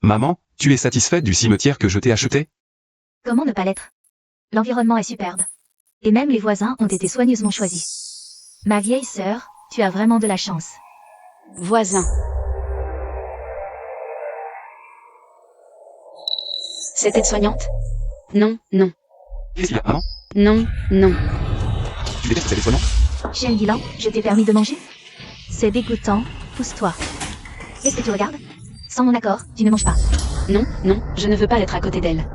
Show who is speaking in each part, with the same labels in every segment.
Speaker 1: Maman, tu es satisfaite du cimetière que je t'ai acheté?
Speaker 2: Comment ne pas l'être? L'environnement est superbe. Et même les voisins ont été soigneusement choisis. Ma vieille sœur, tu as vraiment de la chance.
Speaker 3: Voisin. Cette aide-soignante? Non, non.
Speaker 1: Qu'est-ce qu'il y a, maman?
Speaker 3: Non, non.
Speaker 1: Tu détestes cette aide-soignante?
Speaker 2: Chien Guilan, je t'ai permis de manger? C'est dégoûtant, pousse-toi. Qu'est-ce que tu regardes? Sans mon accord, tu ne manges pas.
Speaker 3: Non, non, je ne veux pas être à côté d'elle.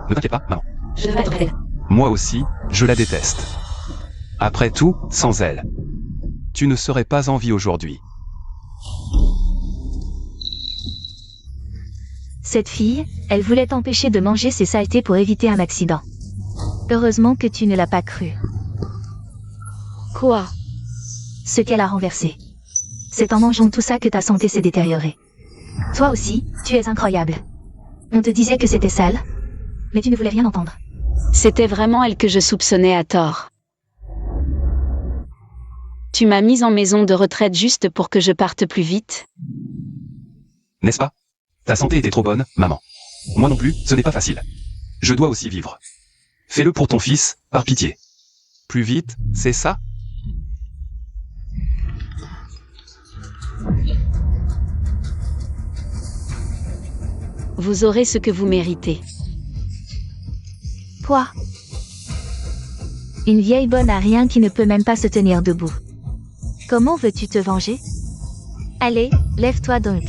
Speaker 1: Ne t'inquiète pas, maman.
Speaker 3: Je veux être près d'elle.
Speaker 1: Moi aussi, je la déteste. Après tout, sans elle, tu ne serais pas en vie aujourd'hui.
Speaker 2: Cette fille, elle voulait t'empêcher de manger ces saletés pour éviter un accident. Heureusement que tu ne l'as pas cru.
Speaker 3: Quoi?
Speaker 2: Ce qu'elle a renversé. C'est en mangeant tout ça que ta santé s'est détériorée. Toi aussi, tu es incroyable. On te disait que c'était sale, mais tu ne voulais rien entendre.
Speaker 3: C'était vraiment elle que je soupçonnais à tort. Tu m'as mise en maison de retraite juste pour que je parte plus vite?
Speaker 1: N'est-ce pas? Ta santé était trop bonne, maman. Moi non plus, ce n'est pas facile. Je dois aussi vivre. Fais-le pour ton fils, par pitié. Plus vite, c'est ça?
Speaker 3: Vous aurez ce que vous méritez.
Speaker 2: Quoi? Une vieille bonne à rien qui ne peut même pas se tenir debout. Comment veux-tu te venger? Allez, lève-toi donc.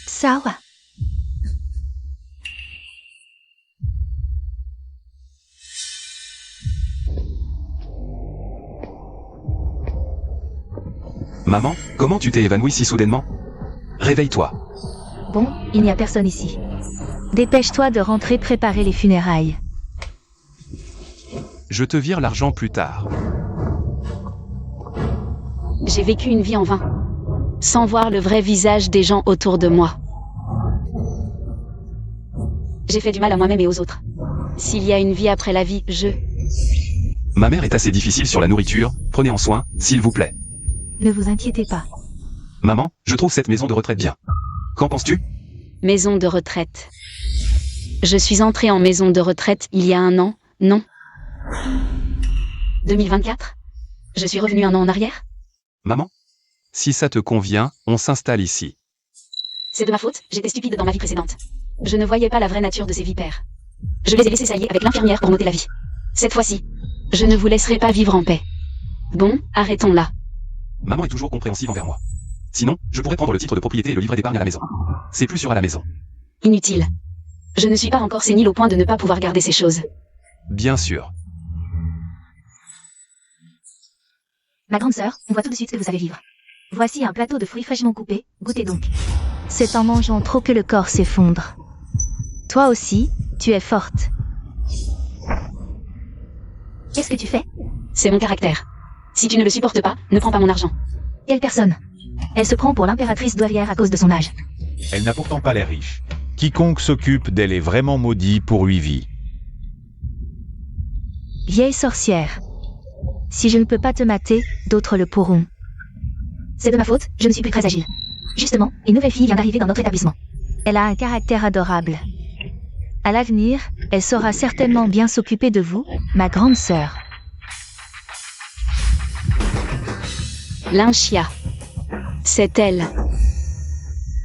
Speaker 2: Sawa.
Speaker 1: Maman, comment tu t'es évanouie si soudainement? Réveille-toi.
Speaker 2: Bon, il n'y a personne ici. Dépêche-toi de rentrer préparer les funérailles.
Speaker 1: Je te vire l'argent plus tard.
Speaker 3: J'ai vécu une vie en vain. Sans voir le vrai visage des gens autour de moi. J'ai fait du mal à moi-même et aux autres. S'il y a une vie après la vie,
Speaker 1: Ma mère est assez difficile sur la nourriture, prenez en soin, s'il vous plaît.
Speaker 2: Ne vous inquiétez pas.
Speaker 1: Maman, je trouve cette maison de retraite bien. Qu'en penses-tu?
Speaker 3: Maison de retraite. Je suis entrée en maison de retraite il y a 1 an, non? 2024? Je suis revenue 1 an en arrière?
Speaker 1: Maman? Si ça te convient, on s'installe ici.
Speaker 3: C'est de ma faute, j'étais stupide dans ma vie précédente. Je ne voyais pas la vraie nature de ces vipères. Je les ai laissés s'allier avec l'infirmière pour m'ôter la vie. Cette fois-ci, je ne vous laisserai pas vivre en paix. Bon, arrêtons là.
Speaker 1: Maman est toujours compréhensive envers moi. Sinon, je pourrais prendre le titre de propriété et le livret d'épargne à la maison. C'est plus sûr à la maison.
Speaker 3: Inutile. Je ne suis pas encore sénile au point de ne pas pouvoir garder ces choses.
Speaker 1: Bien sûr.
Speaker 2: Ma grande sœur, on voit tout de suite que vous savez vivre. Voici un plateau de fruits fraîchement coupés, goûtez donc. C'est en mangeant trop que le corps s'effondre. Toi aussi, tu es forte. Qu'est-ce que tu fais?
Speaker 3: C'est mon caractère. Si tu ne le supportes pas, ne prends pas mon argent.
Speaker 2: Quelle personne? Elle se prend pour l'impératrice douairière à cause de son âge.
Speaker 4: Elle n'a pourtant pas l'air riche. Quiconque s'occupe d'elle est vraiment maudit pour 8 vies.
Speaker 2: Vieille sorcière. Si je ne peux pas te mater, d'autres le pourront. C'est de ma faute, je ne suis plus très agile. Justement, une nouvelle fille vient d'arriver dans notre établissement. Elle a un caractère adorable. À l'avenir, elle saura certainement bien s'occuper de vous, ma grande sœur.
Speaker 3: Lynchia. C'est elle.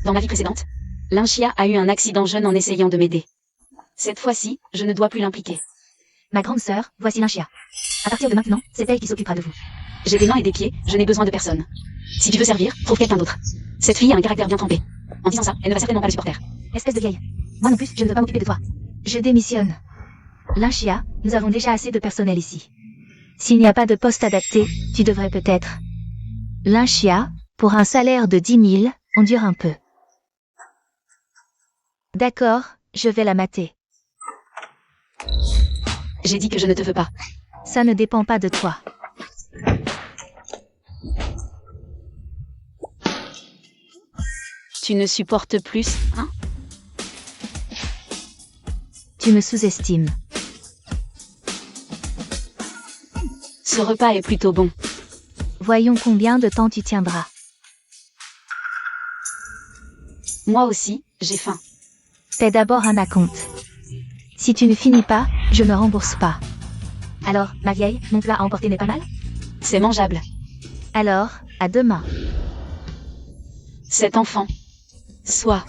Speaker 3: Dans ma vie précédente, Lynchia a eu un accident jeune en essayant de m'aider. Cette fois-ci, je ne dois plus l'impliquer.
Speaker 2: Ma grande sœur, voici Lynchia. À partir de maintenant, c'est elle qui s'occupera de vous.
Speaker 3: J'ai des mains et des pieds, je n'ai besoin de personne. Si tu veux servir, trouve quelqu'un d'autre. Cette fille a un caractère bien trempé. En disant ça, elle ne va certainement pas le supporter.
Speaker 2: Espèce de vieille. Moi non plus, je ne veux pas m'occuper de toi. Je démissionne. Lynchia, nous avons déjà assez de personnel ici. S'il n'y a pas de poste adapté, tu devrais peut-être... Lynchia, pour un salaire de 10 000, on dure un peu. D'accord, je vais la mater.
Speaker 3: J'ai dit que je ne te veux pas.
Speaker 2: Ça ne dépend pas de toi.
Speaker 3: Tu ne supportes plus, hein?
Speaker 2: Tu me sous-estimes.
Speaker 3: Ce repas est plutôt bon.
Speaker 2: Voyons combien de temps tu tiendras.
Speaker 3: Moi aussi, j'ai faim.
Speaker 2: Fais d'abord un acompte. Si tu ne finis pas, je ne rembourse pas. Alors, ma vieille, mon plat à emporter n'est pas mal?
Speaker 3: C'est mangeable.
Speaker 2: Alors, à demain.
Speaker 3: Cet enfant. Soit.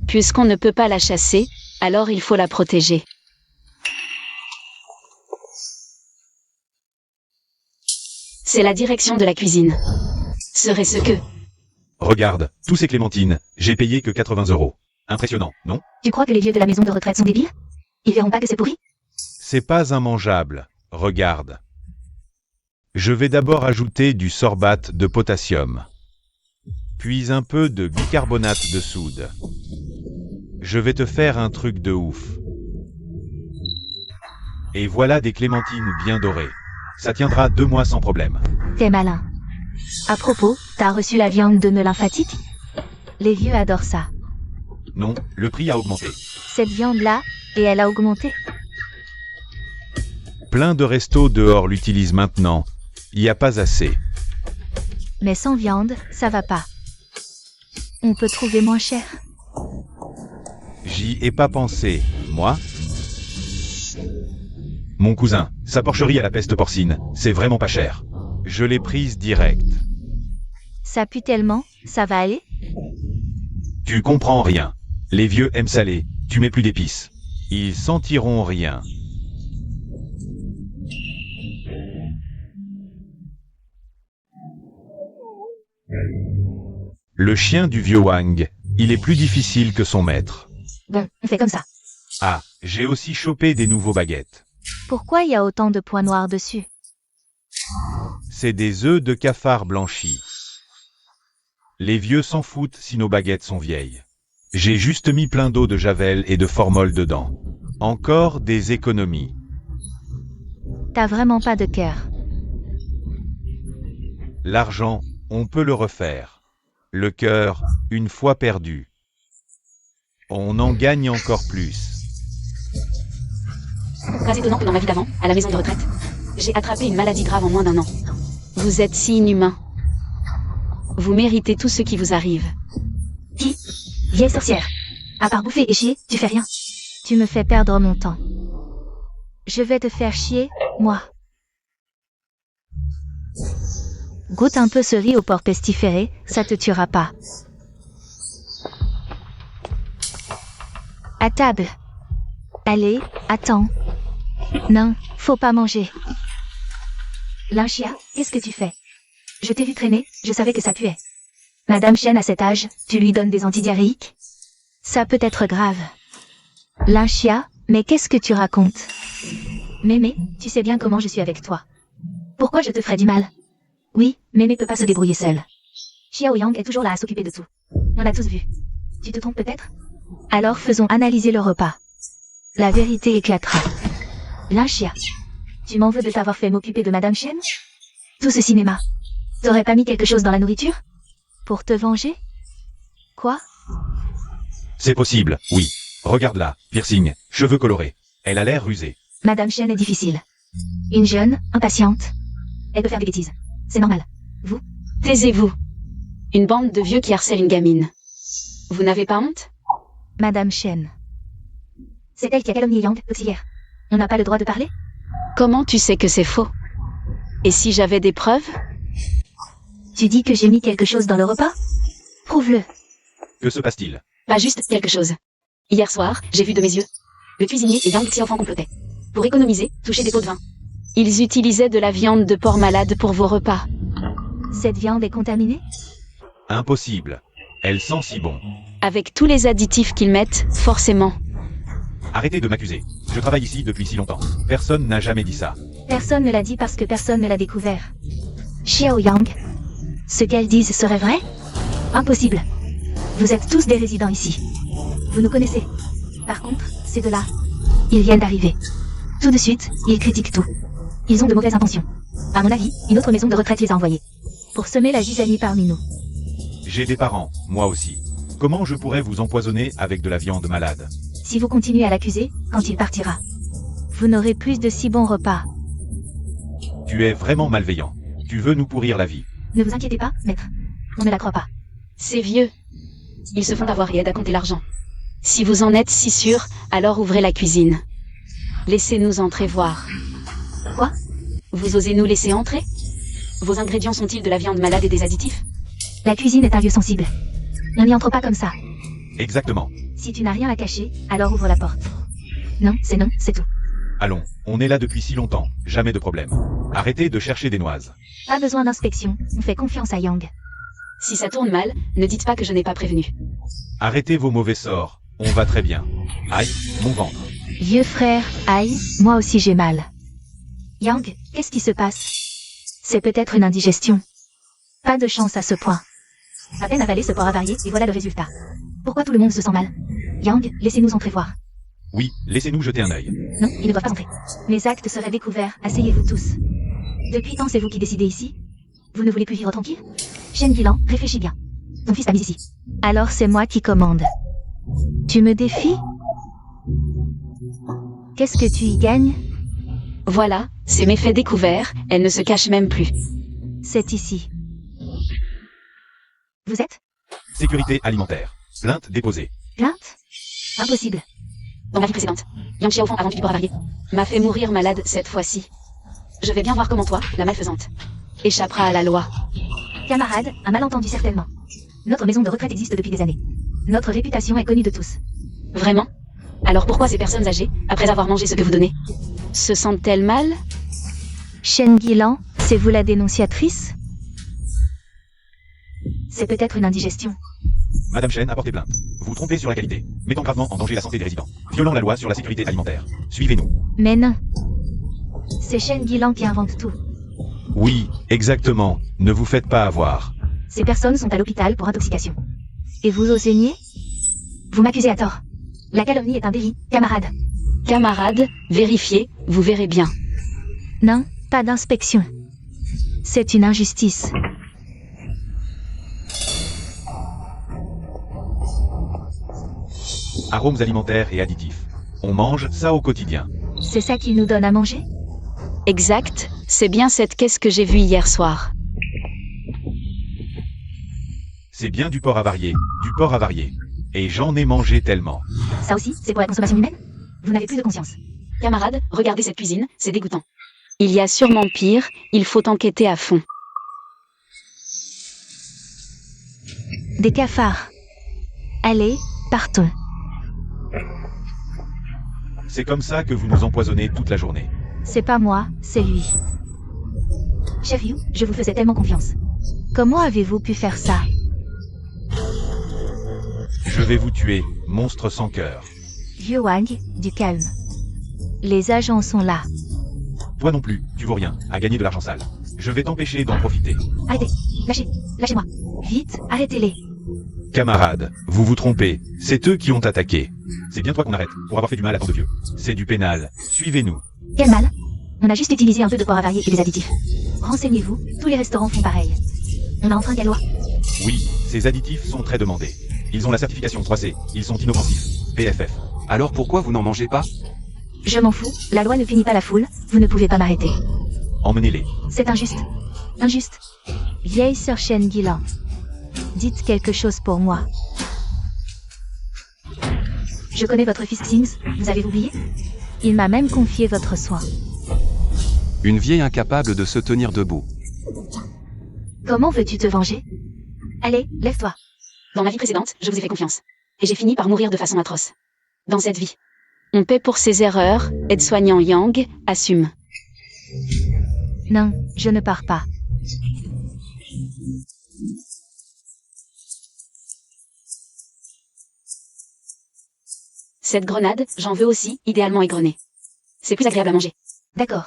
Speaker 3: Puisqu'on ne peut pas la chasser, alors il faut la protéger. C'est la direction de la cuisine. Serait-ce que...
Speaker 4: Regarde, tous ces clémentines, j'ai payé que 80 €. Impressionnant, non?
Speaker 2: Tu crois que les vieux de la maison de retraite sont débiles? Ils verront pas que c'est pourri?
Speaker 4: C'est pas immangeable, regarde. Je vais d'abord ajouter du sorbate de potassium, puis un peu de bicarbonate de soude. Je vais te faire un truc de ouf. Et voilà des clémentines bien dorées. Ça tiendra 2 mois sans problème.
Speaker 2: T'es malin. À propos, t'as reçu la viande de nœud lymphatique? Les vieux adorent ça.
Speaker 4: Non, le prix a augmenté.
Speaker 2: Cette viande-là, et elle a augmenté.
Speaker 4: Plein de restos dehors l'utilisent maintenant. Il n'y a pas assez.
Speaker 2: Mais sans viande, ça va pas. On peut trouver moins cher.
Speaker 4: J'y ai pas pensé, moi. Mon cousin, sa porcherie à la peste porcine, c'est vraiment pas cher. Je l'ai prise direct.
Speaker 2: Ça pue tellement, ça va aller?
Speaker 4: Tu comprends rien. Les vieux aiment salé, tu mets plus d'épices. Ils sentiront rien. Le chien du vieux Wang, il est plus difficile que son maître.
Speaker 2: Bon, on fait comme ça.
Speaker 4: Ah, j'ai aussi chopé des nouveaux baguettes.
Speaker 2: Pourquoi il y a autant de points noirs dessus?
Speaker 4: C'est des œufs de cafard blanchis. Les vieux s'en foutent si nos baguettes sont vieilles. J'ai juste mis plein d'eau de javel et de formol dedans. Encore des économies.
Speaker 2: T'as vraiment pas de cœur.
Speaker 4: L'argent, on peut le refaire. Le cœur, une fois perdu. On en gagne encore plus.
Speaker 3: Pas étonnant que dans ma vie d'avant, à la maison de retraite, j'ai attrapé une maladie grave en moins d'1 an. Vous êtes si inhumain. Vous méritez tout ce qui vous arrive.
Speaker 2: Dis, vieille sorcière. À part bouffer et chier, tu fais rien. Tu me fais perdre mon temps. Je vais te faire chier, moi. Goûte un peu ce riz au porc pestiféré, ça te tuera pas. À table. Allez, attends. Non, faut pas manger. Lynchia, qu'est-ce que tu fais? Je t'ai vu traîner, je savais que ça puait. Madame Chienne à cet âge, tu lui donnes des antidiarrhéiques? Ça peut être grave. Lynchia, mais qu'est-ce que tu racontes? Mémé, tu sais bien comment je suis avec toi. Pourquoi je te ferais du mal? Oui, Mémé peut pas se débrouiller seule. Xiao Yang est toujours là à s'occuper de tout. On a tous vu. Tu te trompes peut-être? Alors faisons analyser le repas. La vérité éclatera. Lynchia, tu m'en veux de t'avoir fait m'occuper de Madame Chen? Tout ce cinéma. T'aurais pas mis quelque chose dans la nourriture? Pour te venger? Quoi?
Speaker 4: C'est possible, oui. Regarde là, piercing, cheveux colorés. Elle a l'air rusée.
Speaker 2: Madame Chen est difficile. Une jeune, impatiente. Elle peut faire des bêtises. C'est normal. Vous?
Speaker 3: Taisez-vous. Une bande de vieux qui harcèlent une gamine. Vous n'avez pas honte?
Speaker 2: Madame Chen. C'est elle qui a calomnié Yang, l'auxiliaire. On n'a pas le droit de parler?
Speaker 3: Comment tu sais que c'est faux? Et si j'avais des preuves?
Speaker 2: Tu dis que j'ai mis quelque chose dans le repas? Prouve-le.
Speaker 4: Que se passe-t-il?
Speaker 3: Pas juste quelque chose. Hier soir, j'ai vu de mes yeux. Le cuisinier et Yang Xiaofang complotaient. Pour économiser, toucher des pots de vin. Ils utilisaient de la viande de porc malade pour vos repas.
Speaker 2: Cette viande est contaminée?
Speaker 4: Impossible. Elle sent si bon.
Speaker 3: Avec tous les additifs qu'ils mettent, forcément.
Speaker 4: Arrêtez de m'accuser. Je travaille ici depuis si longtemps. Personne n'a jamais dit ça.
Speaker 2: Personne ne l'a dit parce que personne ne l'a découvert. Xiao Yang. Ce qu'elles disent serait vrai? Impossible. Vous êtes tous des résidents ici. Vous nous connaissez. Par contre, ces deux-là, ils viennent d'arriver. Tout de suite, ils critiquent tout. Ils ont de mauvaises intentions. À mon avis, une autre maison de retraite les a envoyés. Pour semer la zizanie parmi nous.
Speaker 4: J'ai des parents, moi aussi. Comment je pourrais vous empoisonner avec de la viande malade?
Speaker 2: Si vous continuez à l'accuser, quand il partira, vous n'aurez plus de si bons repas.
Speaker 4: Tu es vraiment malveillant. Tu veux nous pourrir la vie.
Speaker 2: Ne vous inquiétez pas, maître. On ne la croit pas.
Speaker 3: Ces vieux. Ils se font avoir et aident à compter l'argent. Si vous en êtes si sûr, alors ouvrez la cuisine. Laissez-nous entrer voir.
Speaker 2: Quoi?
Speaker 3: Vous osez nous laisser entrer? Vos ingrédients sont-ils de la viande malade et des additifs?
Speaker 2: La cuisine est un lieu sensible. On n'y entre pas comme ça.
Speaker 4: Exactement.
Speaker 2: Si tu n'as rien à cacher, alors ouvre la porte. Non, c'est tout.
Speaker 4: Allons, on est là depuis si longtemps, jamais de problème. Arrêtez de chercher des noises.
Speaker 2: Pas besoin d'inspection, on fait confiance à Yang.
Speaker 3: Si ça tourne mal, ne dites pas que je n'ai pas prévenu.
Speaker 4: Arrêtez vos mauvais sorts, on va très bien. Aïe, mon ventre.
Speaker 2: Vieux frère, aïe, moi aussi j'ai mal. Yang, qu'est-ce qui se passe? C'est peut-être une indigestion. Pas de chance à ce point. À peine avalé ce porc avarié, et voilà le résultat. Pourquoi tout le monde se sent mal? Yang, laissez-nous entrer voir.
Speaker 4: Oui, laissez-nous jeter un œil.
Speaker 2: Non, ils ne doivent pas entrer. Les actes seraient découverts, asseyez-vous tous. Depuis quand c'est vous qui décidez ici? Vous ne voulez plus vivre tranquille? Shen Guilan, réfléchis bien. Ton fils t'a mis ici. Alors c'est moi qui commande. Tu me défies? Qu'est-ce que tu y gagnes?
Speaker 3: Voilà, c'est mes faits découverts, elle ne se cache même plus.
Speaker 2: C'est ici. Vous êtes?
Speaker 4: Sécurité alimentaire. Plainte déposée.
Speaker 2: Plainte? Impossible.
Speaker 3: Dans ma vie précédente, Yang Xiaofang a vendu du porc avarié. M'a fait mourir malade cette fois-ci. Je vais bien voir comment toi, la malfaisante, échappera à la loi.
Speaker 2: Camarade, un malentendu certainement. Notre maison de retraite existe depuis des années. Notre réputation est connue de tous.
Speaker 3: Vraiment? Alors pourquoi ces personnes âgées, après avoir mangé ce que vous donnez, se sentent-elles mal?
Speaker 2: Shen Guilan, c'est vous la dénonciatrice? C'est peut-être une indigestion.
Speaker 4: Madame Chen a porté plainte. Vous vous trompez sur la qualité, mettant gravement en danger la santé des résidents, violant la loi sur la sécurité alimentaire. Suivez-nous.
Speaker 2: Mais non. C'est Shen Guilan qui invente tout.
Speaker 4: Oui, exactement. Ne vous faites pas avoir.
Speaker 2: Ces personnes sont à l'hôpital pour intoxication. Et vous osez nier? Vous m'accusez à tort. La calomnie est un délit, camarade.
Speaker 3: Camarades, vérifiez, vous verrez bien.
Speaker 2: Non, pas d'inspection. C'est une injustice.
Speaker 4: Arômes alimentaires et additifs. On mange ça au quotidien.
Speaker 2: C'est ça qui nous donne à manger?
Speaker 3: Exact, c'est bien cette caisse que j'ai vue hier soir.
Speaker 4: C'est bien du porc avarié, du porc avarié. Et j'en ai mangé tellement.
Speaker 2: Ça aussi, c'est pour la consommation humaine? Vous n'avez plus de conscience.
Speaker 3: Camarades, regardez cette cuisine, c'est dégoûtant. Il y a sûrement pire, il faut enquêter à fond.
Speaker 2: Des cafards. Allez, partons.
Speaker 4: C'est comme ça que vous nous empoisonnez toute la journée.
Speaker 2: C'est pas moi, c'est lui. Chef Yu, je vous faisais tellement confiance. Comment avez-vous pu faire ça?
Speaker 4: Je vais vous tuer, monstre sans cœur.
Speaker 2: Vieux Wang, du calme. Les agents sont là.
Speaker 4: Toi non plus, tu vaux rien, à gagner de l'argent sale. Je vais t'empêcher d'en profiter.
Speaker 2: Arrêtez, lâchez-moi. Vite, arrêtez-les.
Speaker 4: Camarades, vous vous trompez, c'est eux qui ont attaqué. C'est bien toi qu'on arrête, pour avoir fait du mal à tant de vieux. C'est du pénal, suivez-nous.
Speaker 2: Quel mal? On a juste utilisé un peu de porc avarié et des additifs. Renseignez-vous, tous les restaurants font pareil. On a enfreint quelle loi?
Speaker 4: Oui, ces additifs sont très demandés. Ils ont la certification 3C, ils sont inoffensifs. PFF.
Speaker 1: Alors pourquoi vous n'en mangez pas?
Speaker 2: Je m'en fous, la loi ne punit pas la foule, vous ne pouvez pas m'arrêter.
Speaker 4: Emmenez-les.
Speaker 2: C'est injuste. Injuste. Vieille sœur Shen Guilan. Dites quelque chose pour moi. Je connais votre fils Xings, vous avez oublié? Il m'a même confié votre soin.
Speaker 1: Une vieille incapable de se tenir debout.
Speaker 2: Comment veux-tu te venger? Allez, lève-toi.
Speaker 3: Dans ma vie précédente, je vous ai fait confiance. Et j'ai fini par mourir de façon atroce. Dans cette vie, on paie pour ses erreurs, aide-soignant Yang, assume.
Speaker 2: Non, je ne pars pas.
Speaker 3: Cette grenade, j'en veux aussi, idéalement égrenée. C'est plus agréable à manger.
Speaker 2: D'accord.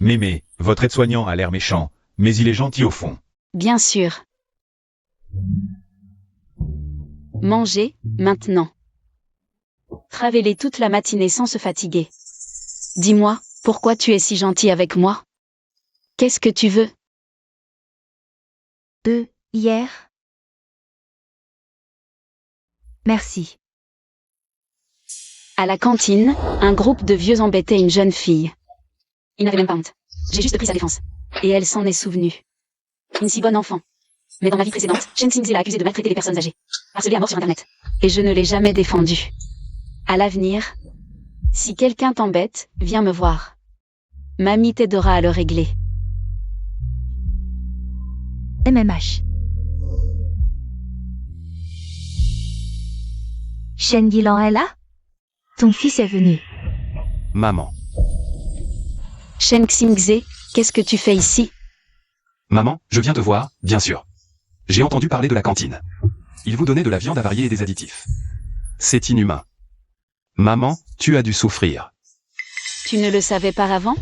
Speaker 4: Mémé, votre aide-soignant a l'air méchant, mais il est gentil au fond.
Speaker 3: Bien sûr. Mangez, maintenant. Travaillez toute la matinée sans se fatiguer. Dis-moi, pourquoi tu es si gentil avec moi? Qu'est-ce que tu veux?
Speaker 2: Hier. Merci.
Speaker 3: À la cantine, un groupe de vieux embêtait une jeune fille. Il n'avait même pas honte. J'ai juste pris sa défense. Et elle s'en est souvenue. Une si bonne enfant. Mais dans ma vie précédente, Chen Xingze l'a accusée de maltraiter les personnes âgées. Harcelée à mort sur Internet. Et je ne l'ai jamais défendue. À l'avenir, si quelqu'un t'embête, viens me voir. Mamie t'aidera à le régler.
Speaker 2: MMH. Shen Yilan est là? Ton fils est venu.
Speaker 1: Maman.
Speaker 3: Chen Xingze, qu'est-ce que tu fais ici?
Speaker 1: Maman, je viens te voir, bien sûr. J'ai entendu parler de la cantine. Ils vous donnaient de la viande avariée et des additifs. C'est inhumain. Maman, tu as dû souffrir.
Speaker 3: Tu ne le savais pas avant?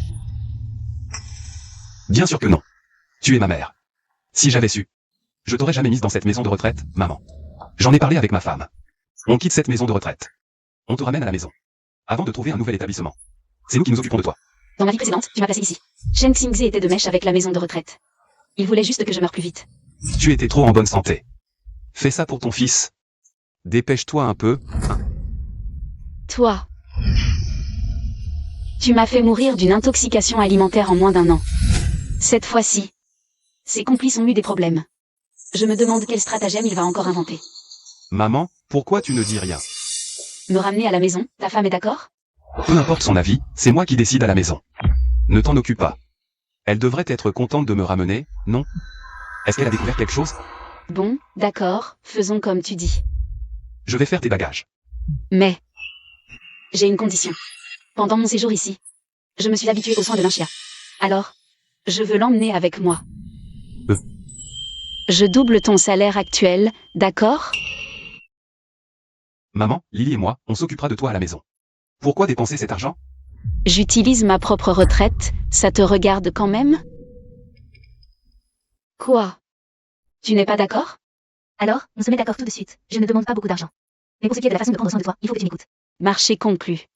Speaker 1: Bien sûr que non. Tu es ma mère. Si j'avais su, je t'aurais jamais mise dans cette maison de retraite, maman. J'en ai parlé avec ma femme. On quitte cette maison de retraite. On te ramène à la maison. Avant de trouver un nouvel établissement. C'est nous qui nous occupons de toi.
Speaker 3: Dans ma vie précédente, tu m'as placé ici. Chen Xingze était de mèche avec la maison de retraite. Il voulait juste que je meure plus vite.
Speaker 1: Tu étais trop en bonne santé. Fais ça pour ton fils. Dépêche-toi un peu.
Speaker 3: Toi. Tu m'as fait mourir d'une intoxication alimentaire en moins d'1 an. Cette fois-ci, ses complices ont eu des problèmes. Je me demande quel stratagème il va encore inventer.
Speaker 1: Maman, pourquoi tu ne dis rien?
Speaker 3: Me ramener à la maison, ta femme est d'accord?
Speaker 1: Peu importe son avis, c'est moi qui décide à la maison. Ne t'en occupe pas. Elle devrait être contente de me ramener, non? Est-ce qu'elle a découvert quelque chose?
Speaker 3: Bon, d'accord, faisons comme tu dis.
Speaker 1: Je vais faire tes bagages.
Speaker 3: Mais, j'ai une condition. Pendant mon séjour ici, je me suis habituée aux soins de Linxia. Alors, je veux l'emmener avec moi. Je double ton salaire actuel, d'accord?
Speaker 1: Maman, Lily et moi, on s'occupera de toi à la maison. Pourquoi dépenser cet argent?
Speaker 3: J'utilise ma propre retraite, ça te regarde quand même? Quoi? Tu n'es pas d'accord?
Speaker 2: Alors, on se met d'accord tout de suite. Je ne demande pas beaucoup d'argent. Mais pour ce qui est de la façon de prendre soin de toi, il faut que tu m'écoutes.
Speaker 3: Marché conclu.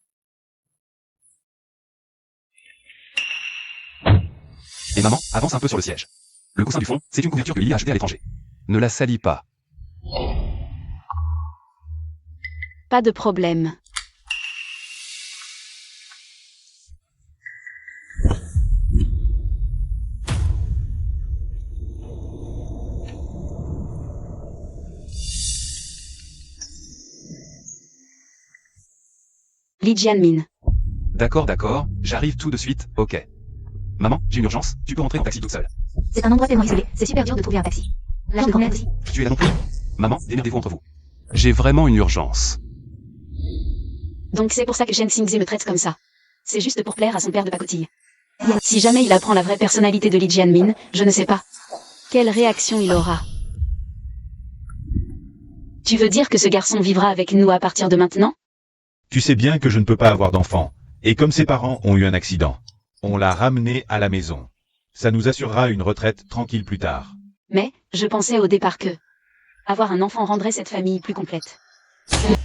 Speaker 1: Et maman, avance un peu sur le siège. Le coussin du fond, c'est une couverture que Lily a achetée à l'étranger. Ne la salis pas.
Speaker 3: Pas de problème. Li Jianmin.
Speaker 1: D'accord, j'arrive tout de suite, ok. Maman, j'ai une urgence, tu peux rentrer en taxi toute seule.
Speaker 2: C'est un endroit tellement isolé, c'est super dur de trouver un taxi. Là, je grand-mère aussi.
Speaker 1: Tu es là non plus? Maman, démerdez-vous entre vous. J'ai vraiment une urgence.
Speaker 3: Donc c'est pour ça que Chen Xingze me traite comme ça. C'est juste pour plaire à son père de pacotille. Si jamais il apprend la vraie personnalité de Li Jianmin, je ne sais pas. Quelle réaction il aura? Tu veux dire que ce garçon vivra avec nous à partir de maintenant?
Speaker 4: Tu sais bien que je ne peux pas avoir d'enfant. Et comme ses parents ont eu un accident, on l'a ramené à la maison. Ça nous assurera une retraite tranquille plus tard.
Speaker 3: Mais, je pensais au départ que avoir un enfant rendrait cette famille plus complète.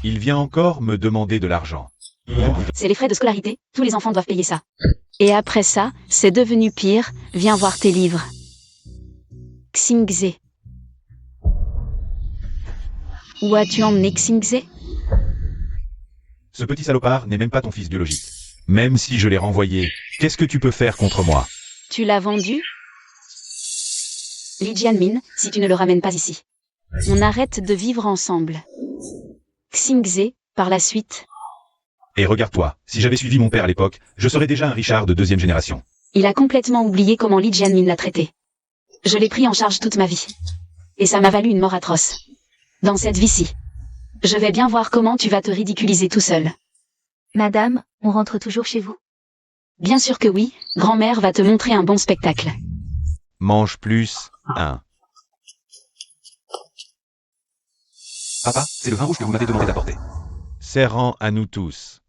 Speaker 4: Il vient encore me demander de l'argent.
Speaker 3: C'est les frais de scolarité, tous les enfants doivent payer ça. Et après ça, c'est devenu pire, viens voir tes livres. Xingze. Où as-tu emmené Xingze?
Speaker 4: Ce petit salopard n'est même pas ton fils biologique. Même si je l'ai renvoyé, qu'est-ce que tu peux faire contre moi?
Speaker 3: Tu l'as vendu? Li Jianmin, si tu ne le ramènes pas ici. On arrête de vivre ensemble. Xingze, par la suite.
Speaker 4: Et regarde-toi, si j'avais suivi mon père à l'époque, je serais déjà un Richard de 2e génération.
Speaker 3: Il a complètement oublié comment Li Jianmin l'a traité. Je l'ai pris en charge toute ma vie. Et ça m'a valu une mort atroce. Dans cette vie-ci. Je vais bien voir comment tu vas te ridiculiser tout seul.
Speaker 2: Madame, on rentre toujours chez vous?
Speaker 3: Bien sûr que oui, grand-mère va te montrer un bon spectacle.
Speaker 4: Mange plus, 1.
Speaker 1: Papa, c'est le vin rouge que vous m'avez demandé d'apporter.
Speaker 4: Serrant à nous tous.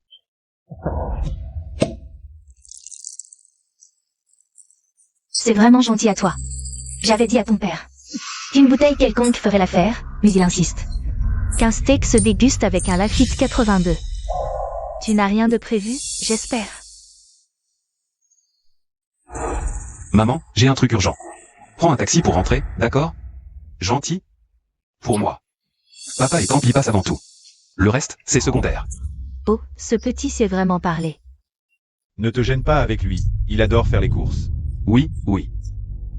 Speaker 2: C'est vraiment gentil à toi. J'avais dit à ton père qu'une bouteille quelconque ferait l'affaire, mais il insiste. Qu'un steak se déguste avec un Lafite 82. Tu n'as rien de prévu, j'espère.
Speaker 1: Maman, j'ai un truc urgent. Prends un taxi pour rentrer, d'accord? Gentil? Pour moi. Papa et Campi passent avant tout. Le reste, c'est secondaire.
Speaker 2: Oh, ce petit sait vraiment parler.
Speaker 4: Ne te gêne pas avec lui, il adore faire les courses.
Speaker 1: Oui.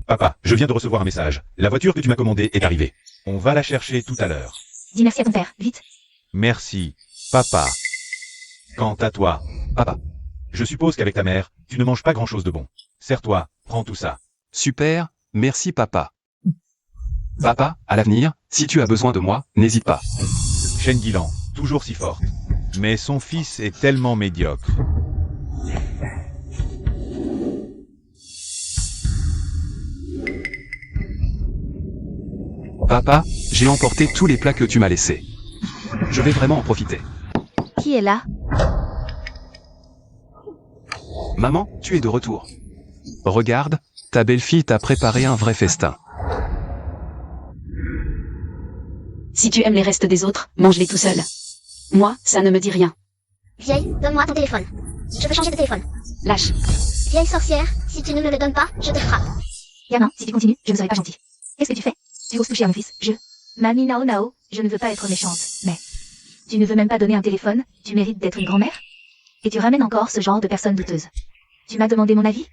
Speaker 4: Papa, je viens de recevoir un message. La voiture que tu m'as commandée est arrivée. On va la chercher tout à l'heure.
Speaker 2: Dis merci à ton père, vite.
Speaker 4: Merci, papa. Quant à toi,
Speaker 1: Papa.
Speaker 4: je suppose qu'avec ta mère, tu ne manges pas grand-chose de bon. Serre-toi, prends tout ça.
Speaker 1: Super, merci papa. Papa, à l'avenir, si tu as besoin de moi, n'hésite pas.
Speaker 4: Shen Guilan, toujours si forte. Mais son fils est tellement médiocre.
Speaker 1: Papa, j'ai emporté tous les plats que tu m'as laissés. Je vais vraiment en profiter.
Speaker 2: Qui est là?
Speaker 1: Maman, tu es de retour. Regarde, ta belle-fille t'a préparé un vrai festin.
Speaker 3: Si tu aimes les restes des autres, mange-les tout seul. Moi, ça ne me dit rien.
Speaker 5: Vieille, donne-moi ton téléphone. Je veux changer de téléphone.
Speaker 3: Lâche.
Speaker 5: Vieille sorcière, si tu ne me le donnes pas, je te frappe.
Speaker 2: Gamin, si tu continues, je ne serai pas gentil. Qu'est-ce que tu fais? Tu oses toucher à mon fils, Mamie Nao Nao, je ne veux pas être méchante, mais... Tu ne veux même pas donner un téléphone, tu mérites d'être une grand-mère? Et tu ramènes encore ce genre de personnes douteuses. Tu m'as demandé mon avis?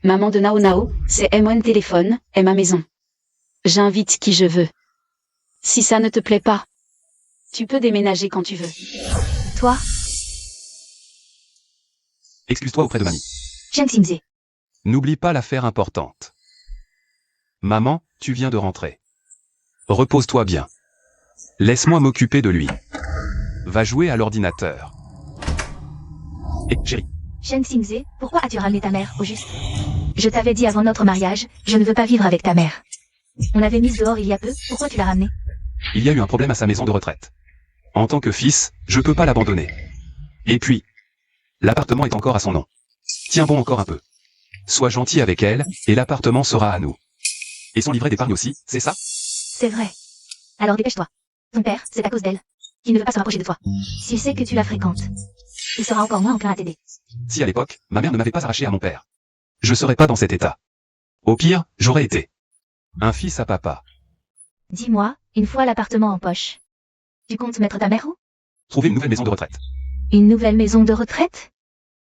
Speaker 3: Maman de Nao Nao, c'est M1 téléphone, est ma maison. J'invite qui je veux. Si ça ne te plaît pas, tu peux déménager quand tu veux.
Speaker 2: Toi,
Speaker 1: Excuse-toi auprès de mamie.
Speaker 2: Chen Xingze.
Speaker 1: N'oublie pas l'affaire importante. Maman, tu viens de rentrer. Repose-toi bien. Laisse-moi m'occuper de lui. Va jouer à l'ordinateur. Et chérie,
Speaker 2: Chen Xingze, pourquoi as-tu ramené ta mère, au juste? Je t'avais dit avant notre mariage, je ne veux pas vivre avec ta mère. On l'avait mise dehors il y a peu, pourquoi tu l'as ramenée?
Speaker 1: il y a eu un problème à sa maison de retraite. En tant que fils, je peux pas l'abandonner. Et puis, l'appartement est encore à son nom. Tiens bon encore un peu. Sois gentil avec elle, et l'appartement sera à nous. Et son livret d'épargne aussi, c'est ça?
Speaker 2: C'est vrai. Alors dépêche-toi. Ton père, c'est à cause d'elle. Qui ne veut pas se rapprocher de toi. S'il sait que tu la fréquentes, il sera encore moins enclin à t'aider.
Speaker 1: Si à l'époque, ma mère ne m'avait pas arraché à mon père, je serais pas dans cet état. Au pire, j'aurais été un fils à papa.
Speaker 2: Dis-moi, une fois l'appartement en poche, tu comptes mettre ta mère où?
Speaker 1: Trouver une nouvelle maison de retraite.
Speaker 2: Une nouvelle maison de retraite?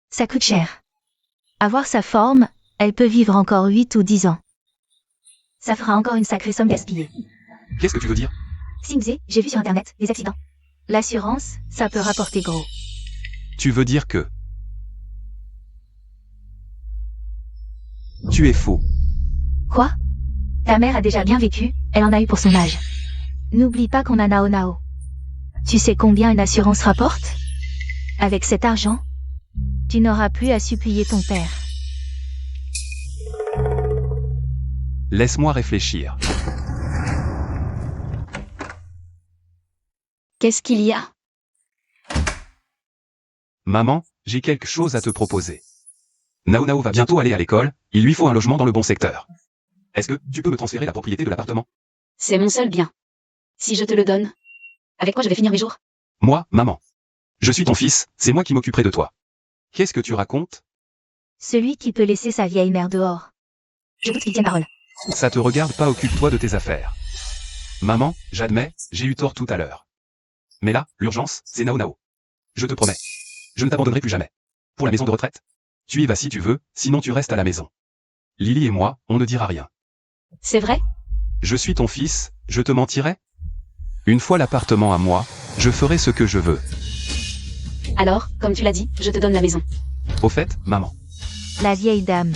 Speaker 2: Ça coûte cher. Avoir sa forme, elle peut vivre encore 8 ou 10 ans. Ça fera encore une sacrée somme gaspillée.
Speaker 1: Qu'est-ce que tu veux dire?
Speaker 2: Xingze, j'ai vu sur internet, les accidents. L'assurance, ça peut rapporter gros.
Speaker 1: Tu veux dire que... Tu es fou.
Speaker 2: Quoi? Ta mère a déjà bien vécu, elle en a eu pour son âge. N'oublie pas qu'on a Nao Nao. Tu sais combien une assurance rapporte? Avec cet argent, tu n'auras plus à supplier ton père.
Speaker 1: Laisse-moi réfléchir.
Speaker 3: Qu'est-ce qu'il y a?
Speaker 1: Maman, j'ai quelque chose à te proposer. Nao Nao va bientôt aller à l'école, il lui faut un logement dans le bon secteur. Est-ce que tu peux me transférer la propriété de l'appartement?
Speaker 3: C'est mon seul bien. Si je te le donne, avec quoi je vais finir mes jours?
Speaker 1: Moi, maman. Je suis ton fils, c'est moi qui m'occuperai de toi. Qu'est-ce que tu racontes?
Speaker 2: Celui qui peut laisser sa vieille mère dehors. Je doute qu'il tienne parole.
Speaker 1: Ça te regarde pas, occupe-toi de tes affaires. Maman, j'admets, j'ai eu tort tout à l'heure. Mais là, l'urgence, c'est Nao Nao. Je te promets. Je ne t'abandonnerai plus jamais. Pour la maison de retraite, tu y vas si tu veux, sinon tu restes à la maison. Lily et moi, on ne dira rien.
Speaker 3: C'est vrai?
Speaker 1: Je suis ton fils, je te mentirai? Une fois l'appartement à moi, je ferai ce que je veux.
Speaker 3: Alors, comme tu l'as dit, je te donne la maison.
Speaker 1: Au fait, maman.
Speaker 2: La vieille dame.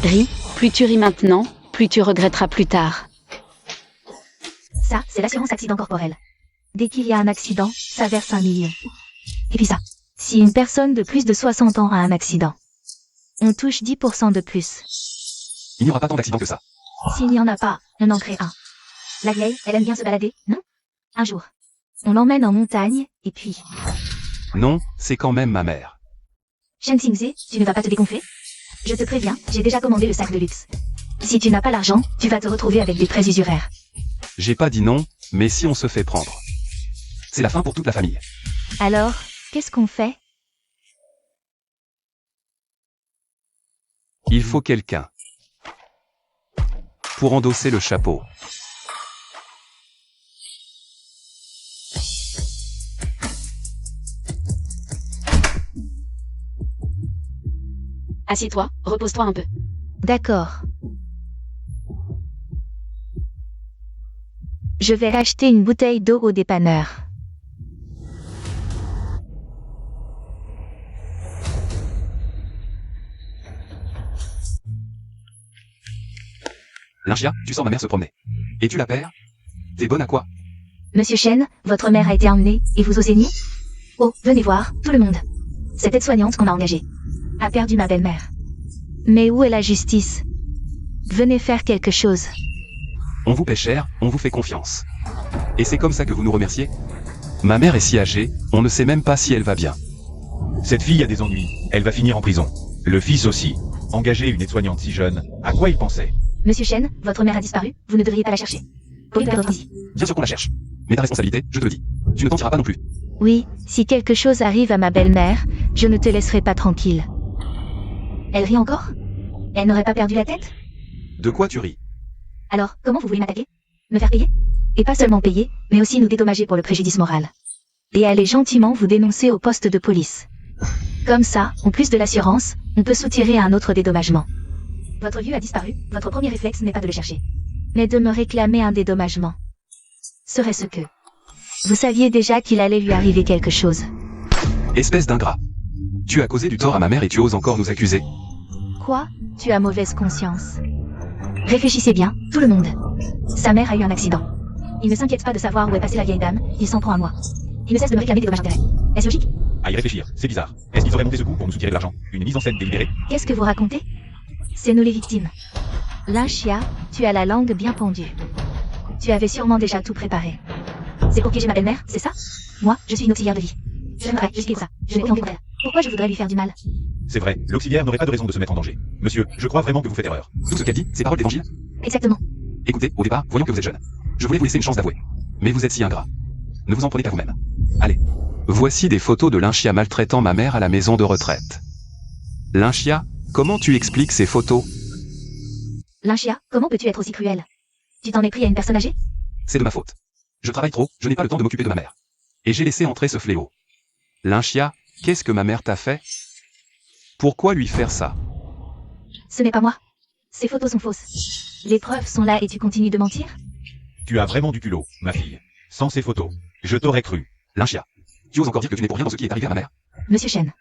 Speaker 3: Ris, plus tu ris maintenant, plus tu regretteras plus tard.
Speaker 2: Ça, c'est l'assurance accident corporel. Dès qu'il y a un accident, ça verse 1 million. Et puis ça, si une personne de plus de 60 ans a un accident, on touche 10% de plus.
Speaker 1: Il n'y aura pas tant d'accidents que ça.
Speaker 2: S'il n'y en a pas, on en crée un. La vieille, elle aime bien se balader, non? Un jour, on l'emmène en montagne, et puis...
Speaker 1: Non, c'est quand même ma mère.
Speaker 2: Shen Xingze, tu ne vas pas te dégonfler? Je te préviens, j'ai déjà commandé le sac de luxe. Si tu n'as pas l'argent, tu vas te retrouver avec des prêts usuraires.
Speaker 1: J'ai pas dit non, mais si on se fait prendre. C'est la fin pour toute la famille.
Speaker 2: Alors, qu'est-ce qu'on fait?
Speaker 1: Il faut quelqu'un. Pour endosser le chapeau.
Speaker 3: Assieds-toi, repose-toi un peu.
Speaker 2: D'accord. Je vais acheter une bouteille d'eau au dépanneur.
Speaker 1: Lynchia, tu sors ma mère se promener. Et tu la perds? T'es bonne à quoi?
Speaker 2: Monsieur Chen, votre mère a été emmenée, et vous osez nier? Oh, venez voir, tout le monde. Cette aide-soignante qu'on a engagée a perdu ma belle-mère. Mais où est la justice? Venez faire quelque chose.
Speaker 1: On vous paie cher, on vous fait confiance. Et c'est comme ça que vous nous remerciez? Ma mère est si âgée, on ne sait même pas si elle va bien.
Speaker 4: Cette fille a des ennuis, elle va finir en prison. Le fils aussi. Engager une aide-soignante si jeune, à quoi il pensait?
Speaker 2: Monsieur Chen, votre mère a disparu, vous ne devriez pas la chercher. Pour une période ici.
Speaker 1: Bien sûr qu'on la cherche. Mais ta responsabilité, je te le dis. Tu ne t'en tireras pas non plus.
Speaker 2: Oui, si quelque chose arrive à ma belle-mère, je ne te laisserai pas tranquille. Elle rit encore? Elle n'aurait pas perdu la tête?
Speaker 1: De quoi tu ris?
Speaker 2: Alors, comment vous voulez m'attaquer? Me faire payer? Et pas seulement payer, mais aussi nous dédommager pour le préjudice moral. Et aller gentiment vous dénoncer au poste de police. Comme ça, en plus de l'assurance, on peut soutirer à un autre dédommagement. Votre vieux a disparu, votre premier réflexe n'est pas de le chercher, mais de me réclamer un dédommagement. Serait-ce que vous saviez déjà qu'il allait lui arriver quelque chose?
Speaker 1: Espèce d'ingrat. Tu as causé du tort à ma mère et tu oses encore nous accuser.
Speaker 2: Quoi? Tu as mauvaise conscience. Réfléchissez bien, tout le monde. Sa mère a eu un accident. Il ne s'inquiète pas de savoir où est passée la vieille dame, il s'en prend à moi. Il ne cesse de me réclamer des dommages d'intérêt. Est-ce logique?
Speaker 4: À y réfléchir, c'est bizarre. Est-ce qu'ils auraient monté ce coup pour nous soutirer de l'argent? Une mise en scène délibérée?
Speaker 2: Qu'est-ce que vous racontez? C'est nous les victimes. Lynchia, tu as la langue bien pendue. Tu avais sûrement déjà tout préparé. C'est pour piéger ma belle-mère, c'est ça? Moi, je suis une auxiliaire de vie. J'aimerais jusqu'à ça. Je n'ai pas envie d'elle. Pourquoi je voudrais lui faire du mal?
Speaker 4: C'est vrai, l'auxiliaire n'aurait pas de raison de se mettre en danger. Monsieur, je crois vraiment que vous faites erreur.
Speaker 1: Tout ce qu'elle dit, c'est parole d'évangile?
Speaker 2: Exactement.
Speaker 1: Écoutez, au départ, voyons que vous êtes jeune. Je voulais vous laisser une chance d'avouer. Mais vous êtes si ingrat. Ne vous en prenez qu'à vous-même. Allez. Voici des photos de Lynchia maltraitant ma mère à la maison de retraite. Lynchia, comment tu expliques ces photos?
Speaker 2: Lynchia, comment peux-tu être aussi cruel? Tu t'en es pris à une personne âgée?
Speaker 1: C'est de ma faute. Je travaille trop, je n'ai pas le temps de m'occuper de ma mère. Et j'ai laissé entrer ce fléau. Lynchia, qu'est-ce que ma mère t'a fait? Pourquoi lui faire ça?
Speaker 2: Ce n'est pas moi. Ces photos sont fausses. Les preuves sont là et tu continues de mentir?
Speaker 4: Tu as vraiment du culot, ma fille. Sans ces photos, je t'aurais cru.
Speaker 1: Lynchia, tu oses encore dire que tu n'es pour rien dans ce qui est arrivé à ma mère?
Speaker 2: Monsieur Chen,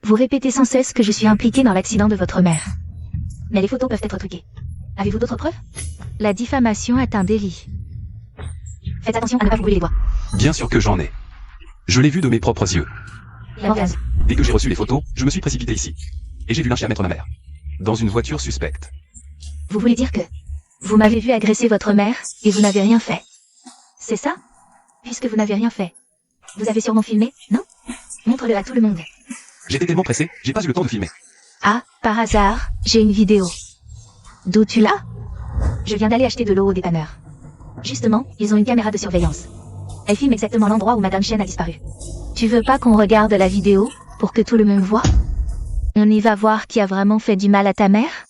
Speaker 2: vous répétez sans cesse que je suis impliqué dans l'accident de votre mère. Mais les photos peuvent être truquées. Avez-vous d'autres preuves? La diffamation est un délit. Faites attention à ne pas vous brûler les doigts.
Speaker 1: Bien sûr que j'en ai. Je l'ai vu de mes propres yeux.
Speaker 2: La mauvaise.
Speaker 1: Dès que j'ai reçu les photos, je me suis précipité ici. Et j'ai vu Lynchia mettre ma mère. Dans une voiture suspecte.
Speaker 2: Vous voulez dire que vous m'avez vu agresser votre mère et vous n'avez rien fait? C'est ça? Puisque vous n'avez rien fait. Vous avez sûrement filmé, non? Montre-le à tout le monde.
Speaker 1: J'étais tellement pressé, j'ai pas eu le temps de filmer.
Speaker 2: Ah, par hasard, j'ai une vidéo. D'où tu l'as? Je viens d'aller acheter de l'eau au dépanneur. Justement, ils ont une caméra de surveillance. Elle filme exactement l'endroit où Madame Chen a disparu. Tu veux pas qu'on regarde la vidéo pour que tout le monde voit? On y va voir qui a vraiment fait du mal à ta mère?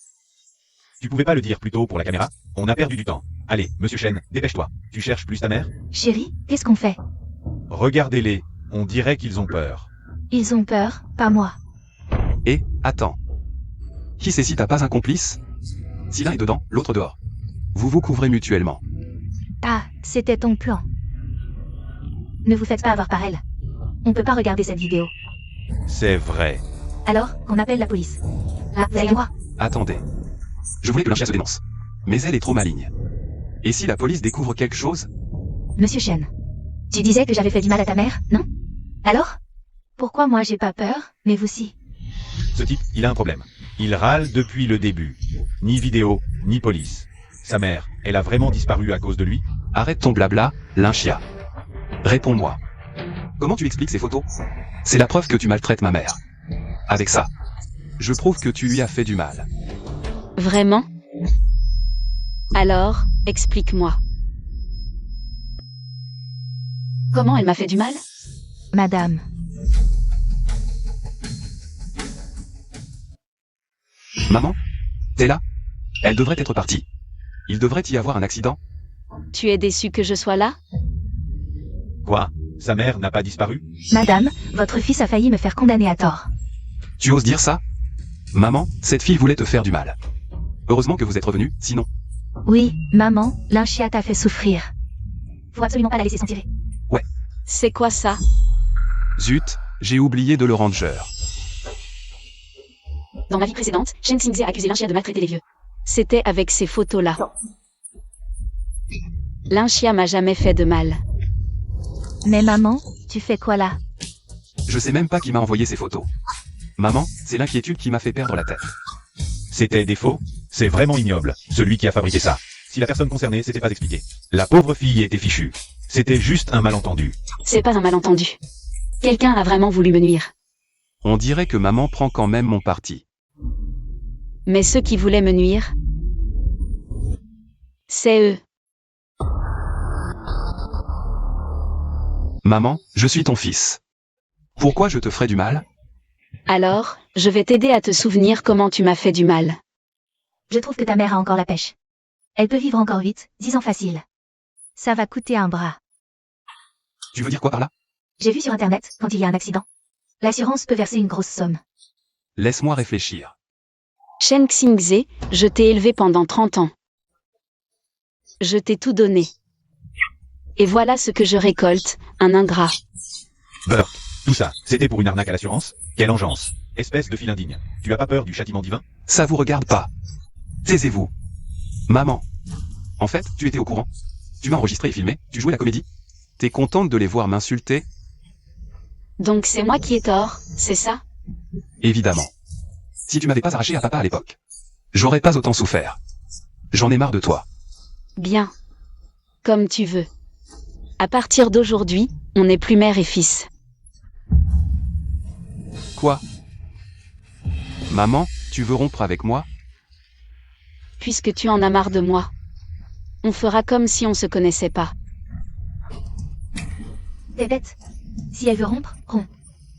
Speaker 4: Tu pouvais pas le dire plus tôt pour la caméra? On a perdu du temps. Allez, monsieur Chen, dépêche-toi. Tu cherches plus ta mère?
Speaker 2: Chérie, qu'est-ce qu'on fait?
Speaker 4: Regardez-les. On dirait qu'ils ont peur.
Speaker 2: Ils ont peur, pas moi.
Speaker 1: Et, attends. Qui sait si t'as pas un complice? Si l'un est dedans, l'autre dehors. Vous vous couvrez mutuellement.
Speaker 2: Ah, c'était ton plan. Ne vous faites pas avoir par elle. On peut pas regarder cette vidéo.
Speaker 4: C'est vrai.
Speaker 2: Alors, on appelle la police. Là, vous avez le droit.
Speaker 1: Attendez. Je voulais que Lynchia se dénonce. Mais elle est trop maligne. Et si la police découvre quelque chose?
Speaker 2: Monsieur Chen, tu disais que j'avais fait du mal à ta mère, non? Alors? Pourquoi moi j'ai pas peur, mais vous si?
Speaker 4: Ce type, il a un problème. Il râle depuis le début. Ni vidéo, ni police. Sa mère, elle a vraiment disparu à cause de lui?
Speaker 1: Arrête ton blabla, Lynchia. Réponds-moi. Comment tu expliques ces photos? C'est la preuve que tu maltraites ma mère. Avec ça, je prouve que tu lui as fait du mal.
Speaker 3: Vraiment? Alors, explique-moi. Comment elle m'a fait du mal?
Speaker 2: Madame.
Speaker 1: Maman? T'es là? Elle devrait être partie. Il devrait y avoir un accident.
Speaker 3: Tu es déçue que je sois là?
Speaker 4: Quoi? Sa mère n'a pas disparu?
Speaker 2: Madame, votre fils a failli me faire condamner à tort.
Speaker 1: Tu oses dire ça? Maman, cette fille voulait te faire du mal. Heureusement que vous êtes revenu, sinon.
Speaker 2: Oui, maman, Lynchia t'a fait souffrir. Faut absolument pas la laisser s'en tirer.
Speaker 3: C'est quoi ça?
Speaker 1: Zut, j'ai oublié de le ranger.
Speaker 3: Dans ma vie précédente, Shen Xingze a accusé Lynchia de maltraiter les vieux. C'était avec ces photos-là. Lynchia m'a jamais fait de mal.
Speaker 2: Mais maman, tu fais quoi là?
Speaker 1: Je sais même pas qui m'a envoyé ces photos. Maman, c'est l'inquiétude qui m'a fait perdre la tête.
Speaker 4: C'était des faux? C'est vraiment ignoble, celui qui a fabriqué ça. Si la personne concernée s'était pas expliquée. La pauvre fille était fichue. C'était juste un malentendu.
Speaker 3: C'est pas un malentendu. Quelqu'un a vraiment voulu me nuire.
Speaker 1: On dirait que maman prend quand même mon parti.
Speaker 3: Mais ceux qui voulaient me nuire, c'est eux.
Speaker 1: Maman, je suis ton fils. Pourquoi je te ferais du mal?
Speaker 3: Alors, je vais t'aider à te souvenir comment tu m'as fait du mal.
Speaker 2: Je trouve que ta mère a encore la pêche. Elle peut vivre encore 10 ans facile. Ça va coûter un bras.
Speaker 1: Tu veux dire quoi par là?
Speaker 2: J'ai vu sur internet, quand il y a un accident, l'assurance peut verser une grosse somme.
Speaker 1: Laisse-moi réfléchir.
Speaker 3: Shen Xingze, je t'ai élevé pendant 30 ans. Je t'ai tout donné. Et voilà ce que je récolte, un ingrat.
Speaker 4: Burt, tout ça, c'était pour une arnaque à l'assurance? Quelle engeance! Espèce de fil indigne. Tu as pas peur du châtiment divin?
Speaker 1: Ça vous regarde pas. Taisez-vous. Maman. En fait, tu étais au courant. Tu m'as enregistré et filmé, tu jouais la comédie. T'es contente de les voir m'insulter?
Speaker 3: Donc c'est moi qui ai tort, c'est ça?
Speaker 1: Évidemment. Si tu m'avais pas arraché à papa à l'époque, j'aurais pas autant souffert. J'en ai marre de toi.
Speaker 3: Bien. Comme tu veux. À partir d'aujourd'hui, on n'est plus mère et fils.
Speaker 1: Quoi? Maman, tu veux rompre avec moi?
Speaker 3: Puisque tu en as marre de moi. On fera comme si on se connaissait pas.
Speaker 2: T'es bête. Si elle veut rompre, rompt.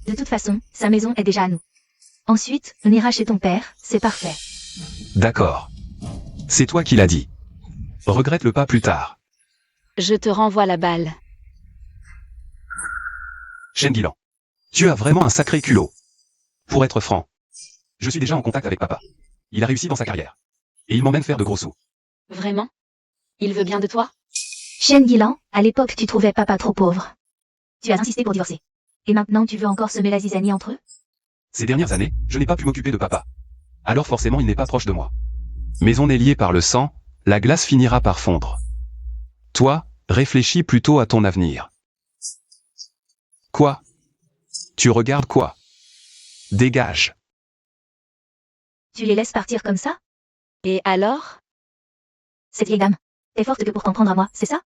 Speaker 2: De toute façon, sa maison est déjà à nous. Ensuite, on ira chez ton père, c'est parfait.
Speaker 1: D'accord. C'est toi qui l'as dit. Regrette-le pas plus tard.
Speaker 3: Je te renvoie la balle.
Speaker 1: Shen Guilan. Tu as vraiment un sacré culot. Pour être franc. Je suis déjà en contact avec papa. Il a réussi dans sa carrière. Et il m'emmène faire de gros sous.
Speaker 3: Vraiment? Il veut bien de toi?
Speaker 2: Shen Guilan, à l'époque tu trouvais papa trop pauvre. Tu as insisté pour divorcer. Et maintenant tu veux encore semer la zizanie entre eux?
Speaker 1: Ces dernières années, je n'ai pas pu m'occuper de papa. Alors forcément il n'est pas proche de moi. Mais on est liés par le sang, la glace finira par fondre. Toi, réfléchis plutôt à ton avenir. Quoi? Tu regardes quoi? Dégage.
Speaker 2: Tu les laisses partir comme ça?
Speaker 3: Et alors?
Speaker 2: Cette vieille dame, t'es forte que pour t'en prendre à moi, c'est ça?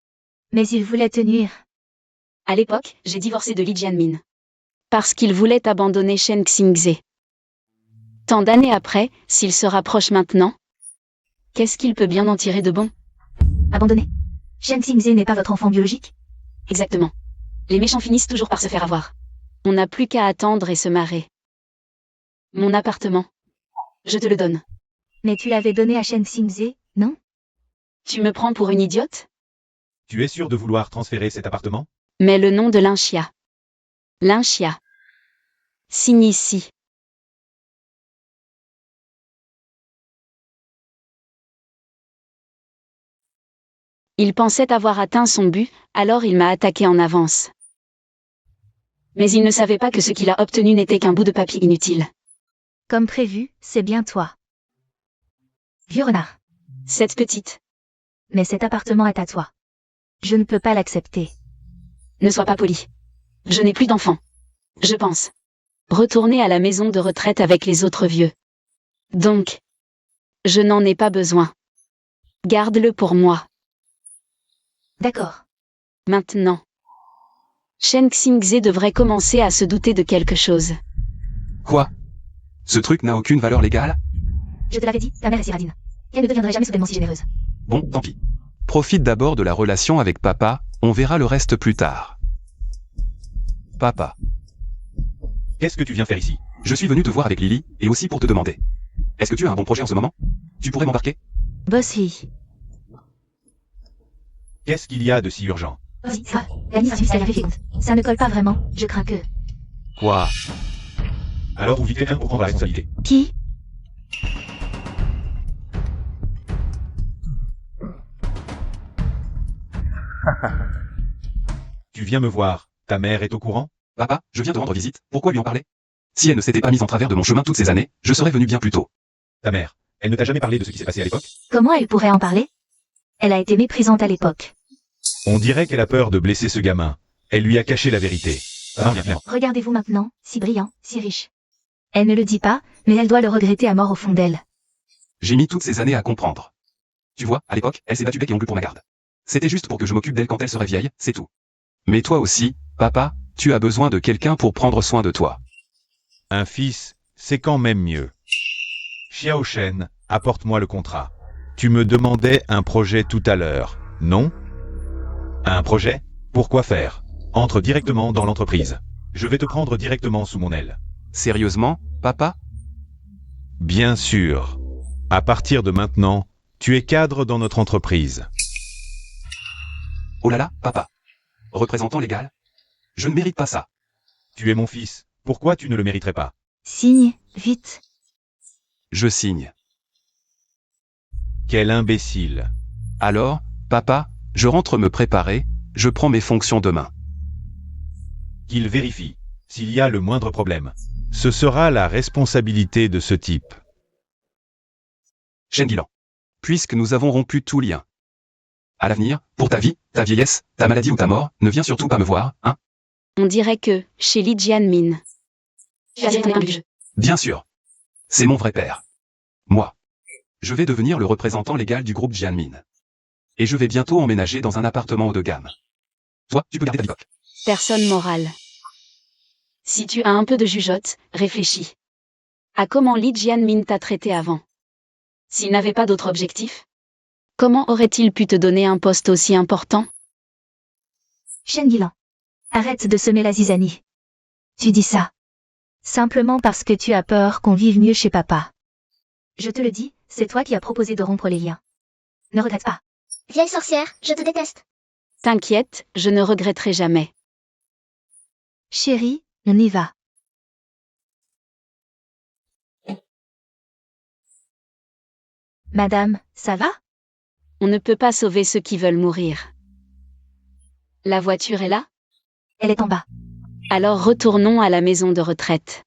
Speaker 2: Mais il voulait te nuire.
Speaker 3: À l'époque, j'ai divorcé de Li Jianmin. Parce qu'il voulait abandonner Shen Xingze. Tant d'années après, s'il se rapproche maintenant, qu'est-ce qu'il peut bien en tirer de bon?
Speaker 2: Abandonné. Shen Xingze n'est pas votre enfant biologique?
Speaker 3: Exactement. Les méchants finissent toujours par se faire avoir. On n'a plus qu'à attendre et se marrer. Mon appartement. Je te le donne.
Speaker 2: Mais tu l'avais donné à Shen Xingze, non?
Speaker 3: Tu me prends pour une idiote?
Speaker 4: Tu es sûr de vouloir transférer cet appartement?
Speaker 3: Mais le nom de Lynchia. Lynchia. Signe ici. Il pensait avoir atteint son but, alors il m'a attaqué en avance. Mais il ne savait pas que ce qu'il a obtenu n'était qu'un bout de papier inutile.
Speaker 2: Comme prévu, c'est bien toi. Vieux renard.
Speaker 3: Cette petite.
Speaker 2: Mais cet appartement est à toi. Je ne peux pas l'accepter.
Speaker 3: Ne sois pas poli. Je n'ai plus d'enfants. Je pense retourner à la maison de retraite avec les autres vieux. Donc, je n'en ai pas besoin. Garde-le pour moi.
Speaker 2: D'accord.
Speaker 3: Maintenant. Shen Xingze devrait commencer à se douter de quelque chose.
Speaker 1: Quoi? Ce truc n'a aucune valeur légale?
Speaker 2: Je te l'avais dit, ta mère est si radine. Elle ne deviendrait jamais soudainement si généreuse.
Speaker 1: Bon, tant pis. Profite d'abord de la relation avec papa, on verra le reste plus tard. Papa.
Speaker 4: Qu'est-ce que tu viens faire ici?
Speaker 1: Je suis venu te voir avec Lily, et aussi pour te demander. Est-ce que tu as un bon projet en ce moment? Tu pourrais m'embarquer?
Speaker 2: Bossy.
Speaker 4: Qu'est-ce qu'il y a de si urgent?
Speaker 2: Bossy, ça. L'administration fiscale avait fait compte. Ça ne colle pas vraiment, je crains que...
Speaker 1: Quoi?
Speaker 4: Alors vous vite quelqu'un pour prendre la responsabilité.
Speaker 2: Qui?
Speaker 4: Tu viens me voir, ta mère est au courant?
Speaker 1: Papa, je viens te rendre visite, pourquoi lui en parler? Si elle ne s'était pas mise en travers de mon chemin toutes ces années, je serais venu bien plus tôt.
Speaker 4: Ta mère, elle ne t'a jamais parlé de ce qui s'est passé à l'époque?
Speaker 2: Comment elle pourrait en parler? Elle a été méprisante à l'époque.
Speaker 4: On dirait qu'elle a peur de blesser ce gamin. Elle lui a caché la vérité. Viens.
Speaker 2: Regardez-vous maintenant, si brillant, si riche. Elle ne le dit pas, mais elle doit le regretter à mort au fond d'elle.
Speaker 1: J'ai mis toutes ces années à comprendre. Tu vois, à l'époque, elle s'est battue bec et ongle pour ma garde. C'était juste pour que je m'occupe d'elle quand elle serait vieille, c'est tout. Mais toi aussi, papa, tu as besoin de quelqu'un pour prendre soin de toi.
Speaker 4: Un fils, c'est quand même mieux. Xiao Shen, apporte-moi le contrat. Tu me demandais un projet tout à l'heure, non? Un projet? Pourquoi faire? Entre directement dans l'entreprise. Je vais te prendre directement sous mon aile.
Speaker 1: Sérieusement, papa?
Speaker 4: Bien sûr. À partir de maintenant, tu es cadre dans notre entreprise.
Speaker 1: Oh là là, papa. Représentant légal? Je ne mérite pas ça.
Speaker 4: Tu es mon fils, pourquoi tu ne le mériterais pas?
Speaker 2: Signe, vite.
Speaker 1: Je signe.
Speaker 4: Quel imbécile.
Speaker 1: Alors, papa, je rentre me préparer, je prends mes fonctions demain.
Speaker 4: Qu'il vérifie. S'il y a le moindre problème, ce sera la responsabilité de ce type.
Speaker 1: Shen Guilan. Puisque nous avons rompu tout lien. À l'avenir, pour ta vie, ta vieillesse, ta maladie ou ta mort, ne viens surtout pas me voir, hein?
Speaker 3: On dirait que, chez Li Jianmin. Tu as directement du jeu.
Speaker 1: Bien sûr. C'est mon vrai père. Moi. Je vais devenir le représentant légal du groupe Jianmin. Et je vais bientôt emménager dans un appartement haut de gamme. Toi, tu peux garder ta bicoque.
Speaker 3: Personne morale. Si tu as un peu de jugeote, réfléchis. À comment Li Jianmin t'a traité avant. S'il n'avait pas d'autre objectif, comment aurait-il pu te donner un poste aussi important?
Speaker 2: Shen Guilan. Arrête de semer la zizanie. Tu dis ça. Simplement parce que tu as peur qu'on vive mieux chez papa. Je te le dis, c'est toi qui as proposé de rompre les liens. Ne regrette pas.
Speaker 5: Vieille sorcière, je te déteste.
Speaker 3: T'inquiète, je ne regretterai jamais.
Speaker 2: Chérie, on y va. Madame, ça va?
Speaker 3: On ne peut pas sauver ceux qui veulent mourir. La voiture est là?
Speaker 2: Elle est en bas.
Speaker 3: Alors retournons à la maison de retraite.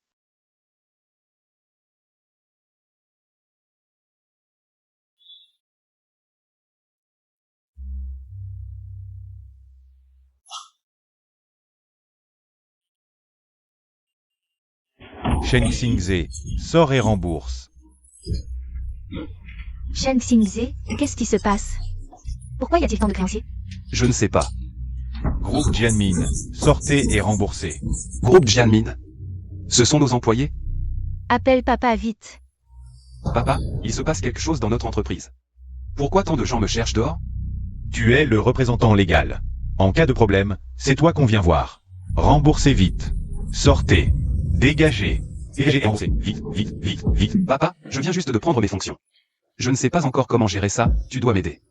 Speaker 4: Shen Xingze, sors et rembourse.
Speaker 2: Shen Xingze, qu'est-ce qui se passe? Pourquoi y a-t-il tant de créanciers?
Speaker 1: Je ne sais pas.
Speaker 4: Groupe Jianmin, sortez et remboursez.
Speaker 1: Groupe Jianmin. Ce sont nos employés?
Speaker 2: Appelle papa vite.
Speaker 1: Papa, il se passe quelque chose dans notre entreprise. Pourquoi tant de gens me cherchent dehors?
Speaker 4: Tu es le représentant légal. En cas de problème, c'est toi qu'on vient voir. Remboursez vite. Sortez. Dégagez. Dégagez et remboursez. Vite, vite, vite, vite.
Speaker 1: Papa, je viens juste de prendre mes fonctions. Je ne sais pas encore comment gérer ça, tu dois m'aider.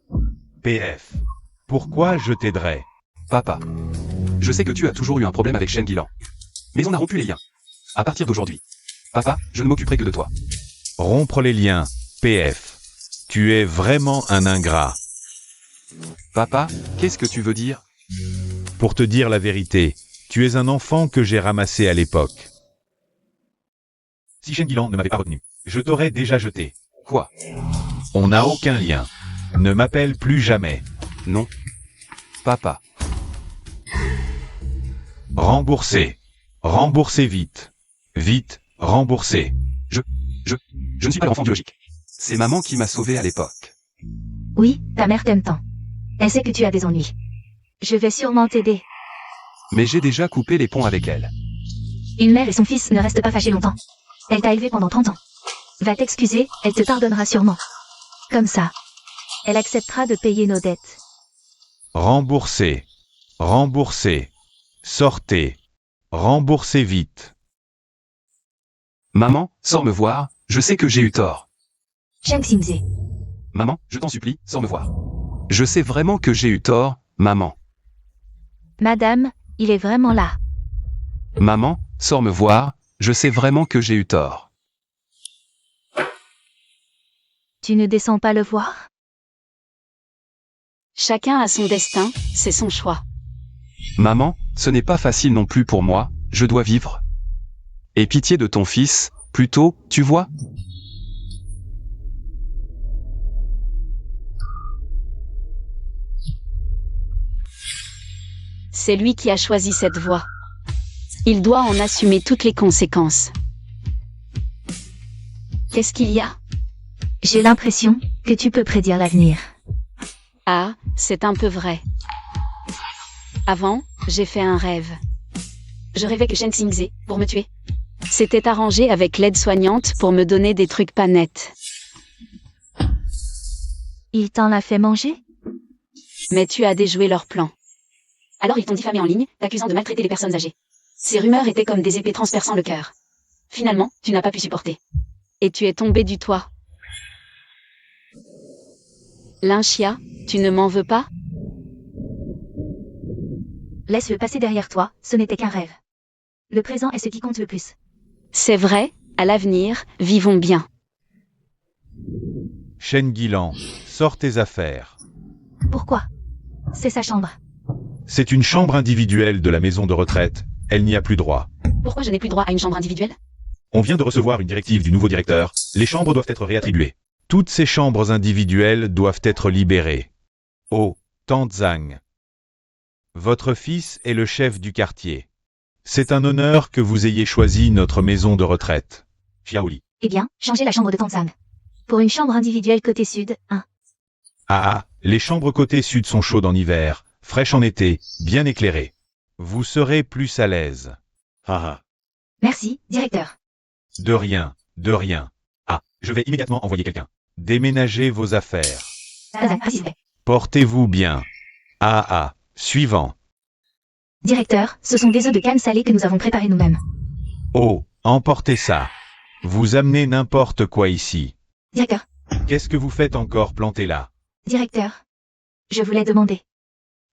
Speaker 4: PF. Pourquoi je t'aiderai?
Speaker 1: Papa. Je sais que tu as toujours eu un problème avec Shen Guilan. Mais on a rompu les liens. À partir d'aujourd'hui. Papa, je ne m'occuperai que de toi.
Speaker 4: Rompre les liens. PF. Tu es vraiment un ingrat.
Speaker 1: Papa, qu'est-ce que tu veux dire?
Speaker 4: Pour te dire la vérité, tu es un enfant que j'ai ramassé à l'époque. Si Shen Guilan ne m'avait pas retenu, je t'aurais déjà jeté.
Speaker 1: Quoi?
Speaker 4: On n'a aucun lien. Ne m'appelle plus jamais.
Speaker 1: Non. Papa.
Speaker 4: Remboursez. Remboursez vite. Vite, remboursez.
Speaker 1: Je ne suis pas l'enfant biologique. C'est maman qui m'a sauvé à l'époque.
Speaker 2: Oui, ta mère t'aime tant. Elle sait que tu as des ennuis. Je vais sûrement t'aider.
Speaker 1: Mais j'ai déjà coupé les ponts avec elle.
Speaker 2: Une mère et son fils ne restent pas fâchés longtemps. Elle t'a élevé pendant 30 ans. Va t'excuser, elle te pardonnera sûrement. Comme ça. Elle acceptera de payer nos dettes.
Speaker 4: Remboursez. Remboursez. Sortez. Remboursez vite.
Speaker 1: Maman, sors me voir, je sais que j'ai eu tort.
Speaker 2: Shen Xingze.
Speaker 1: Maman, je t'en supplie, sors me voir. Je sais vraiment que j'ai eu tort, maman.
Speaker 2: Madame, il est vraiment là.
Speaker 1: Maman, sors me voir, je sais vraiment que j'ai eu tort.
Speaker 2: Tu ne descends pas le voir?
Speaker 3: Chacun a son destin, c'est son choix.
Speaker 1: Maman, ce n'est pas facile non plus pour moi, je dois vivre. Aie pitié de ton fils, plutôt, tu vois.
Speaker 3: C'est lui qui a choisi cette voie. Il doit en assumer toutes les conséquences. Qu'est-ce qu'il y a?
Speaker 2: J'ai l'impression que tu peux prédire l'avenir.
Speaker 3: Ah, c'est un peu vrai. Avant, j'ai fait un rêve. Je rêvais que Shen Xingze, pour me tuer, s'était arrangé avec l'aide-soignante pour me donner des trucs pas nets.
Speaker 2: Il t'en a fait manger?
Speaker 3: Mais tu as déjoué leur plan. Alors ils t'ont diffamé en ligne, t'accusant de maltraiter les personnes âgées. Ces rumeurs étaient comme des épées transperçant le cœur. Finalement, tu n'as pas pu supporter. Et tu es tombé du toit. Linxia, tu ne m'en veux pas?
Speaker 2: Laisse-le passer derrière toi, ce n'était qu'un rêve. Le présent est ce qui compte le plus.
Speaker 3: C'est vrai, à l'avenir, vivons bien.
Speaker 4: Shen Guilan, sors tes affaires.
Speaker 2: Pourquoi? C'est sa chambre.
Speaker 4: C'est une chambre individuelle de la maison de retraite. Elle n'y a plus droit.
Speaker 3: Pourquoi je n'ai plus droit à une chambre individuelle?
Speaker 4: On vient de recevoir une directive du nouveau directeur. Les chambres doivent être réattribuées. Toutes ces chambres individuelles doivent être libérées. Oh, Tante Zhang. Votre fils est le chef du quartier. C'est un honneur que vous ayez choisi notre maison de retraite. Xiaoli.
Speaker 2: Eh bien, changez la chambre de Tanzang. Pour une chambre individuelle côté sud, 1.
Speaker 4: Les chambres côté sud sont chaudes en hiver, fraîches en été, bien éclairées. Vous serez plus à l'aise.
Speaker 2: Merci, directeur.
Speaker 4: De rien, de rien. Je vais immédiatement envoyer quelqu'un. Déménagez vos affaires.
Speaker 2: Tanzang, assisté.
Speaker 4: Portez-vous bien. Suivant.
Speaker 2: Directeur, ce sont des œufs de canne salée que nous avons préparés nous-mêmes.
Speaker 4: Oh, emportez ça. Vous amenez n'importe quoi ici.
Speaker 2: Directeur,
Speaker 4: Qu'est-ce que vous faites encore planté là?
Speaker 2: directeur. Je voulais demander.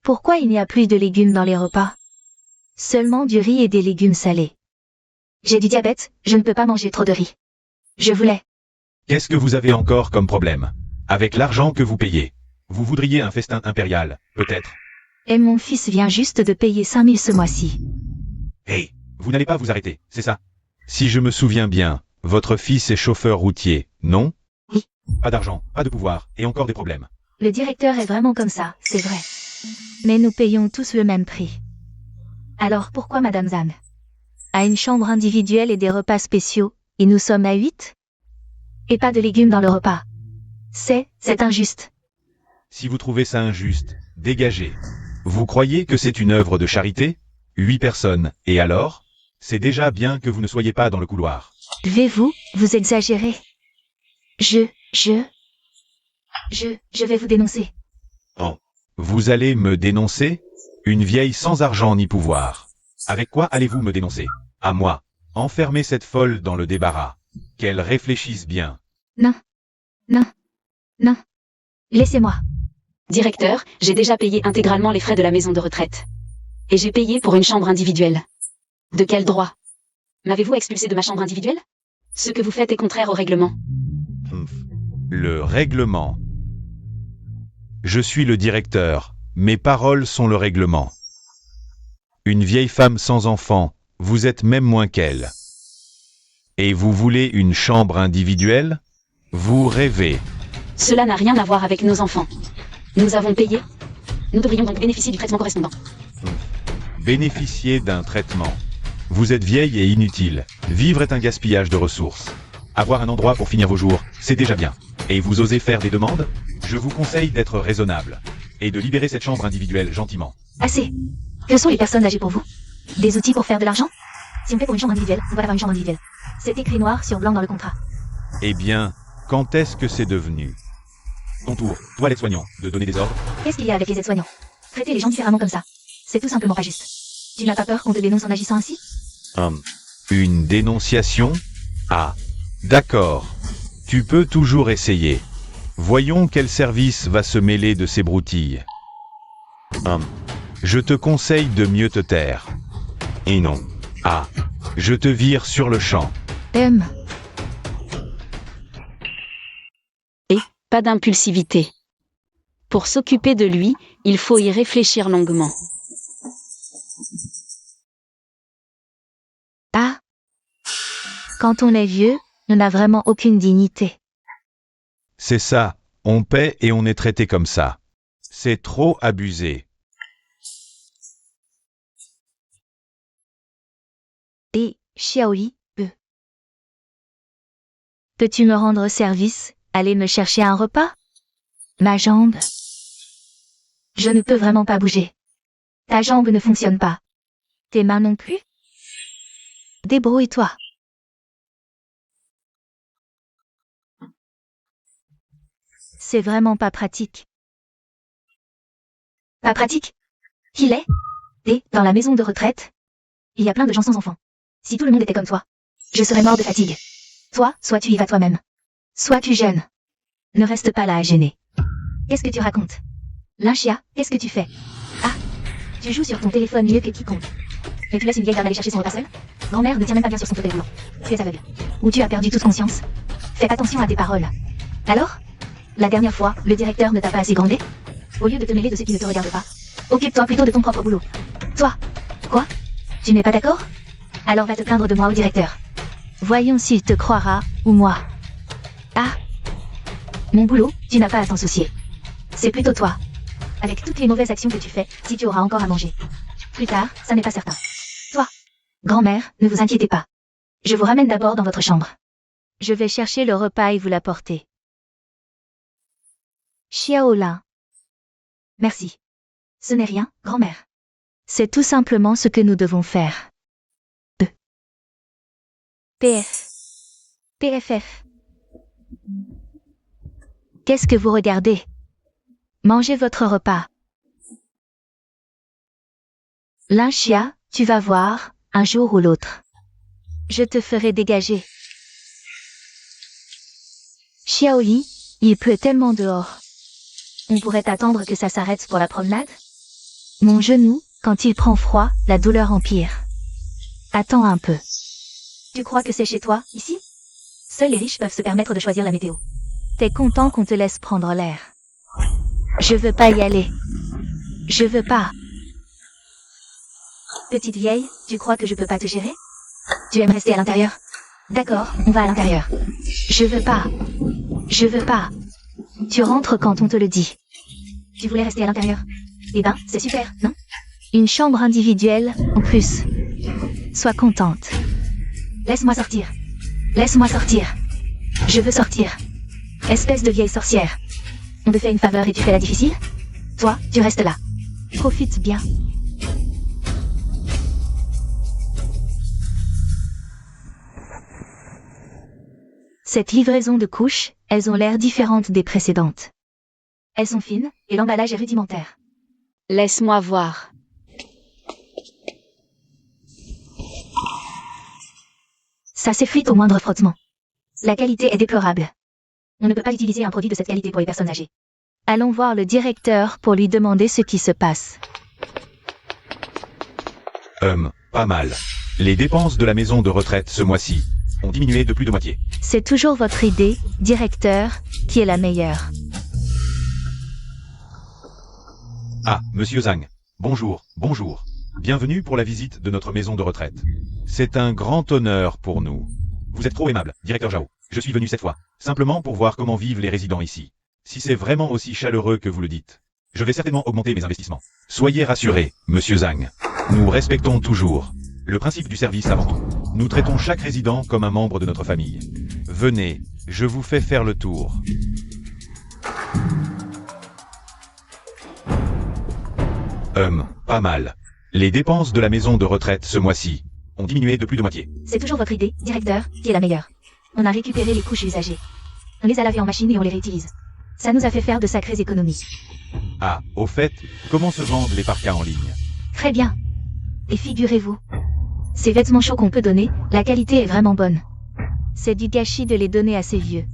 Speaker 2: Pourquoi il n'y a plus de légumes dans les repas? Seulement du riz et des légumes salés. J'ai du diabète, je ne peux pas manger trop de riz. Je voulais.
Speaker 4: Qu'est-ce que vous avez encore comme problème? Avec l'argent que vous payez. Vous voudriez un festin impérial, peut-être?
Speaker 2: Et mon fils vient juste de payer 5000 ce mois-ci.
Speaker 4: Hey, vous n'allez pas vous arrêter, c'est ça? Si je me souviens bien, votre fils est chauffeur routier, non?
Speaker 2: Oui.
Speaker 4: Pas d'argent, pas de pouvoir, et encore des problèmes.
Speaker 2: Le directeur est vraiment comme ça, c'est vrai. Mais nous payons tous le même prix. Alors pourquoi Madame Zhang a une chambre individuelle et des repas spéciaux, et nous sommes à 8? Et pas de légumes dans le repas. C'est injuste.
Speaker 4: Si vous trouvez ça injuste, dégagez. Vous croyez que c'est une œuvre de charité? 8 personnes, et alors? C'est déjà bien que vous ne soyez pas dans le couloir.
Speaker 2: Vous exagérez. Je vais vous dénoncer.
Speaker 4: Vous allez me dénoncer? Une vieille sans argent ni pouvoir. Avec quoi allez-vous me dénoncer? À moi. Enfermez cette folle dans le débarras. Qu'elle réfléchisse bien.
Speaker 2: Non. Laissez-moi.
Speaker 3: Directeur, j'ai déjà payé intégralement les frais de la maison de retraite. Et j'ai payé pour une chambre individuelle. De quel droit? M'avez-vous expulsé de ma chambre individuelle? Ce que vous faites est contraire au règlement.
Speaker 4: Le règlement. Je suis le directeur. Mes paroles sont le règlement. Une vieille femme sans enfant, vous êtes même moins qu'elle. Et vous voulez une chambre individuelle? Vous rêvez.
Speaker 3: Cela n'a rien à voir avec nos enfants. Nous avons payé. Nous devrions donc bénéficier du traitement correspondant.
Speaker 4: Bénéficier d'un traitement. Vous êtes vieille et inutile. Vivre est un gaspillage de ressources. Avoir un endroit pour finir vos jours, c'est déjà bien. Et vous osez faire des demandes? Je vous conseille d'être raisonnable. Et de libérer cette chambre individuelle gentiment.
Speaker 2: Assez. Que sont les personnes âgées pour vous? Des outils pour faire de l'argent? Si on paie pour une chambre individuelle, on doit avoir une chambre individuelle. C'est écrit noir sur blanc dans le contrat.
Speaker 4: Eh bien, quand est-ce que c'est devenu? Ton tour, toi l'aide-soignant, de donner des ordres?
Speaker 2: Qu'est-ce qu'il y a avec les aides-soignants? Traiter les gens différemment comme ça. C'est tout simplement pas juste. Tu n'as pas peur qu'on te dénonce en agissant ainsi?
Speaker 4: Une dénonciation? D'accord. Tu peux toujours essayer. Voyons quel service va se mêler de ces broutilles. Je te conseille de mieux te taire. Et non. Je te vire sur le champ.
Speaker 3: Pas d'impulsivité. Pour s'occuper de lui, il faut y réfléchir longuement.
Speaker 2: Ah. Quand on est vieux, on n'a vraiment aucune dignité.
Speaker 4: C'est ça, on paie et on est traité comme ça. C'est trop abusé.
Speaker 2: Et, Xiaoli, peux-tu me rendre service, aller me chercher un repas? Ma jambe. Je ne peux vraiment pas bouger. Ta jambe ne fonctionne pas. Tes mains non plus? Débrouille-toi. C'est vraiment pas pratique. Pas pratique? Qu'il est? Et, dans la maison de retraite, il y a plein de gens sans enfants. Si tout le monde était comme toi, je serais mort de fatigue. Toi, soit tu y vas toi-même. Soit tu jeûnes. Ne reste pas là à gêner. Qu'est-ce que tu racontes? Lynchia, qu'est-ce que tu fais? Ah, tu joues sur ton téléphone mieux que quiconque. Et tu laisses une vieille dame aller chercher son repas seule? Grand-mère ne tient même pas bien sur son fauteuil roulant. Tu es aveugle. Ou tu as perdu toute conscience. Fais attention à tes paroles. Alors? La dernière fois, le directeur ne t'a pas assez grondé? Au lieu de te mêler de ceux qui ne te regardent pas, occupe-toi plutôt de ton propre boulot. Toi? Quoi? Tu n'es pas d'accord? Alors va te plaindre de moi au directeur. Voyons s'il te croira, ou moi. Ah. Mon boulot, tu n'as pas à t'en soucier. C'est plutôt toi. Avec toutes les mauvaises actions que tu fais, si tu auras encore à manger. Plus tard, ça n'est pas certain. Toi. Grand-mère, ne vous inquiétez pas. Je vous ramène d'abord dans votre chambre. Je vais chercher le repas et vous l'apporter. Xiaolin. Merci. Ce n'est rien, grand-mère. C'est tout simplement ce que nous devons faire. PF. PFF. Qu'est-ce que vous regardez? Mangez votre repas. Lynchia, tu vas voir, un jour ou l'autre. Je te ferai dégager. Xiaoli, il pleut tellement dehors. On pourrait attendre que ça s'arrête pour la promenade? Mon genou, quand il prend froid, la douleur empire. Attends un peu. Tu crois que c'est chez toi, ici? Seuls les riches peuvent se permettre de choisir la météo. T'es content qu'on te laisse prendre l'air. Je veux pas y aller. Je veux pas. Petite vieille, tu crois que je peux pas te gérer? Tu aimes rester à l'intérieur? D'accord, on va à l'intérieur. Je veux pas. Je veux pas. Tu rentres quand on te le dit. Tu voulais rester à l'intérieur? Eh ben, c'est super, non? Une chambre individuelle, en plus. Sois contente. Laisse-moi sortir. Laisse-moi sortir. Je veux sortir. Espèce de vieille sorcière. On te fait une faveur et tu fais la difficile? Toi, tu restes là. Profite bien. Cette livraison de couches, elles ont l'air différentes des précédentes. Elles sont fines, et l'emballage est rudimentaire.
Speaker 3: Laisse-moi voir.
Speaker 2: Ça s'effrite au moindre frottement. La qualité est déplorable. On ne peut pas utiliser un produit de cette qualité pour les personnes âgées. Allons voir le directeur pour lui demander ce qui se passe.
Speaker 4: Pas mal. Les dépenses de la maison de retraite ce mois-ci ont diminué de plus de moitié.
Speaker 2: C'est toujours votre idée, directeur, qui est la meilleure.
Speaker 4: Ah, monsieur Zhang. Bonjour, bonjour. Bienvenue pour la visite de notre maison de retraite. C'est un grand honneur pour nous. Vous êtes trop aimable, directeur Zhao. Je suis venu cette fois, simplement pour voir comment vivent les résidents ici. Si c'est vraiment aussi chaleureux que vous le dites, je vais certainement augmenter mes investissements. Soyez rassuré, monsieur Zhang. Nous respectons toujours le principe du service avant tout. Nous traitons chaque résident comme un membre de notre famille. Venez, je vous fais faire le tour. Pas mal. Les dépenses de la maison de retraite ce mois-ci ont diminué de plus de moitié.
Speaker 2: C'est toujours votre idée, directeur, qui est la meilleure. On a récupéré les couches usagées. On les a lavées en machine et on les réutilise. Ça nous a fait faire de sacrées économies.
Speaker 4: Ah, au fait, comment se vendent les parkas en ligne?
Speaker 2: Très bien. Et figurez-vous, ces vêtements chauds qu'on peut donner, la qualité est vraiment bonne. C'est du gâchis de les donner à ces vieux.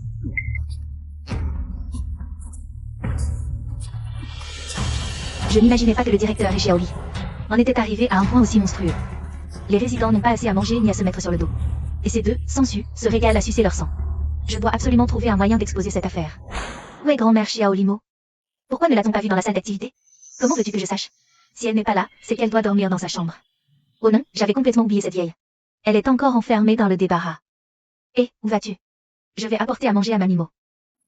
Speaker 2: Je n'imaginais pas que le directeur et Xiaoli en était arrivé à un point aussi monstrueux. Les résidents n'ont pas assez à manger ni à se mettre sur le dos. Et ces deux, sangsues, se régalent à sucer leur sang. Je dois absolument trouver un moyen d'exposer cette affaire. Où est grand-mère Xiaolimo? Pourquoi ne l'a-t-on pas vue dans la salle d'activité? Comment veux-tu que je sache? Si elle n'est pas là, c'est qu'elle doit dormir dans sa chambre. Oh non, j'avais complètement oublié cette vieille. Elle est encore enfermée dans le débarras. Hé, où vas-tu? Je vais apporter à manger à Mamimo.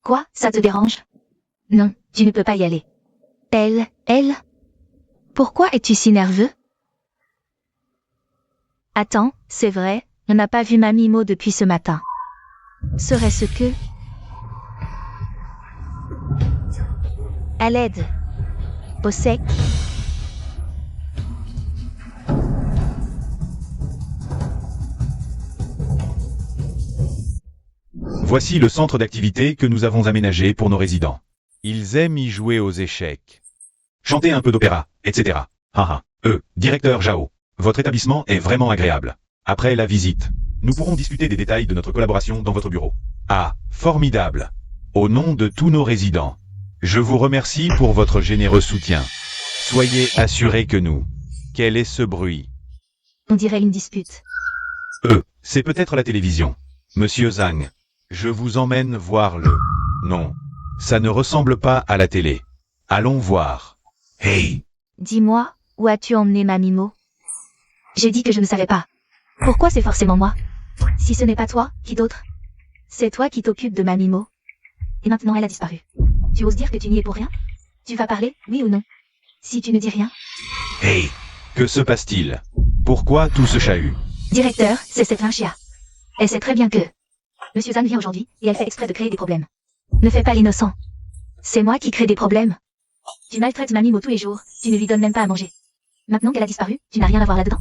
Speaker 2: Quoi, ça te dérange? Non, tu ne peux pas y aller. Elle? Pourquoi es-tu si nerveux? Attends, c'est vrai, on n'a pas vu Mamimo depuis ce matin. Serait-ce que... À l'aide. Au sec.
Speaker 4: Voici le centre d'activité que nous avons aménagé pour nos résidents. Ils aiment y jouer aux échecs. Chanter un peu d'opéra, etc. Haha. Directeur Jao. Votre établissement est vraiment agréable. Après la visite, nous pourrons discuter des détails de notre collaboration dans votre bureau. Ah, formidable. Au nom de tous nos résidents, je vous remercie pour votre généreux soutien. Soyez assurés que nous... Quel est ce bruit?
Speaker 2: On dirait une dispute.
Speaker 4: C'est peut-être la télévision. Monsieur Zhang, je vous emmène voir le... Non, ça ne ressemble pas à la télé. Allons voir. Hey!
Speaker 2: Dis-moi, où as-tu emmené Mamimo? J'ai dit que je ne savais pas. Pourquoi c'est forcément moi? Si ce n'est pas toi, qui d'autre? C'est toi qui t'occupes de Mamimo. Et maintenant elle a disparu. Tu oses dire que tu n'y es pour rien? Tu vas parler, oui ou non? Si tu ne dis rien...
Speaker 4: Hey! Que se passe-t-il? Pourquoi tout ce chahut?
Speaker 2: Directeur, c'est cette Lynchia. Elle sait très bien que... Monsieur Zhang vient aujourd'hui, et elle fait exprès de créer des problèmes. Ne fais pas l'innocent. C'est moi qui crée des problèmes. Tu maltraites Mamimo tous les jours, tu ne lui donnes même pas à manger. Maintenant qu'elle a disparu, tu n'as rien à voir là-dedans.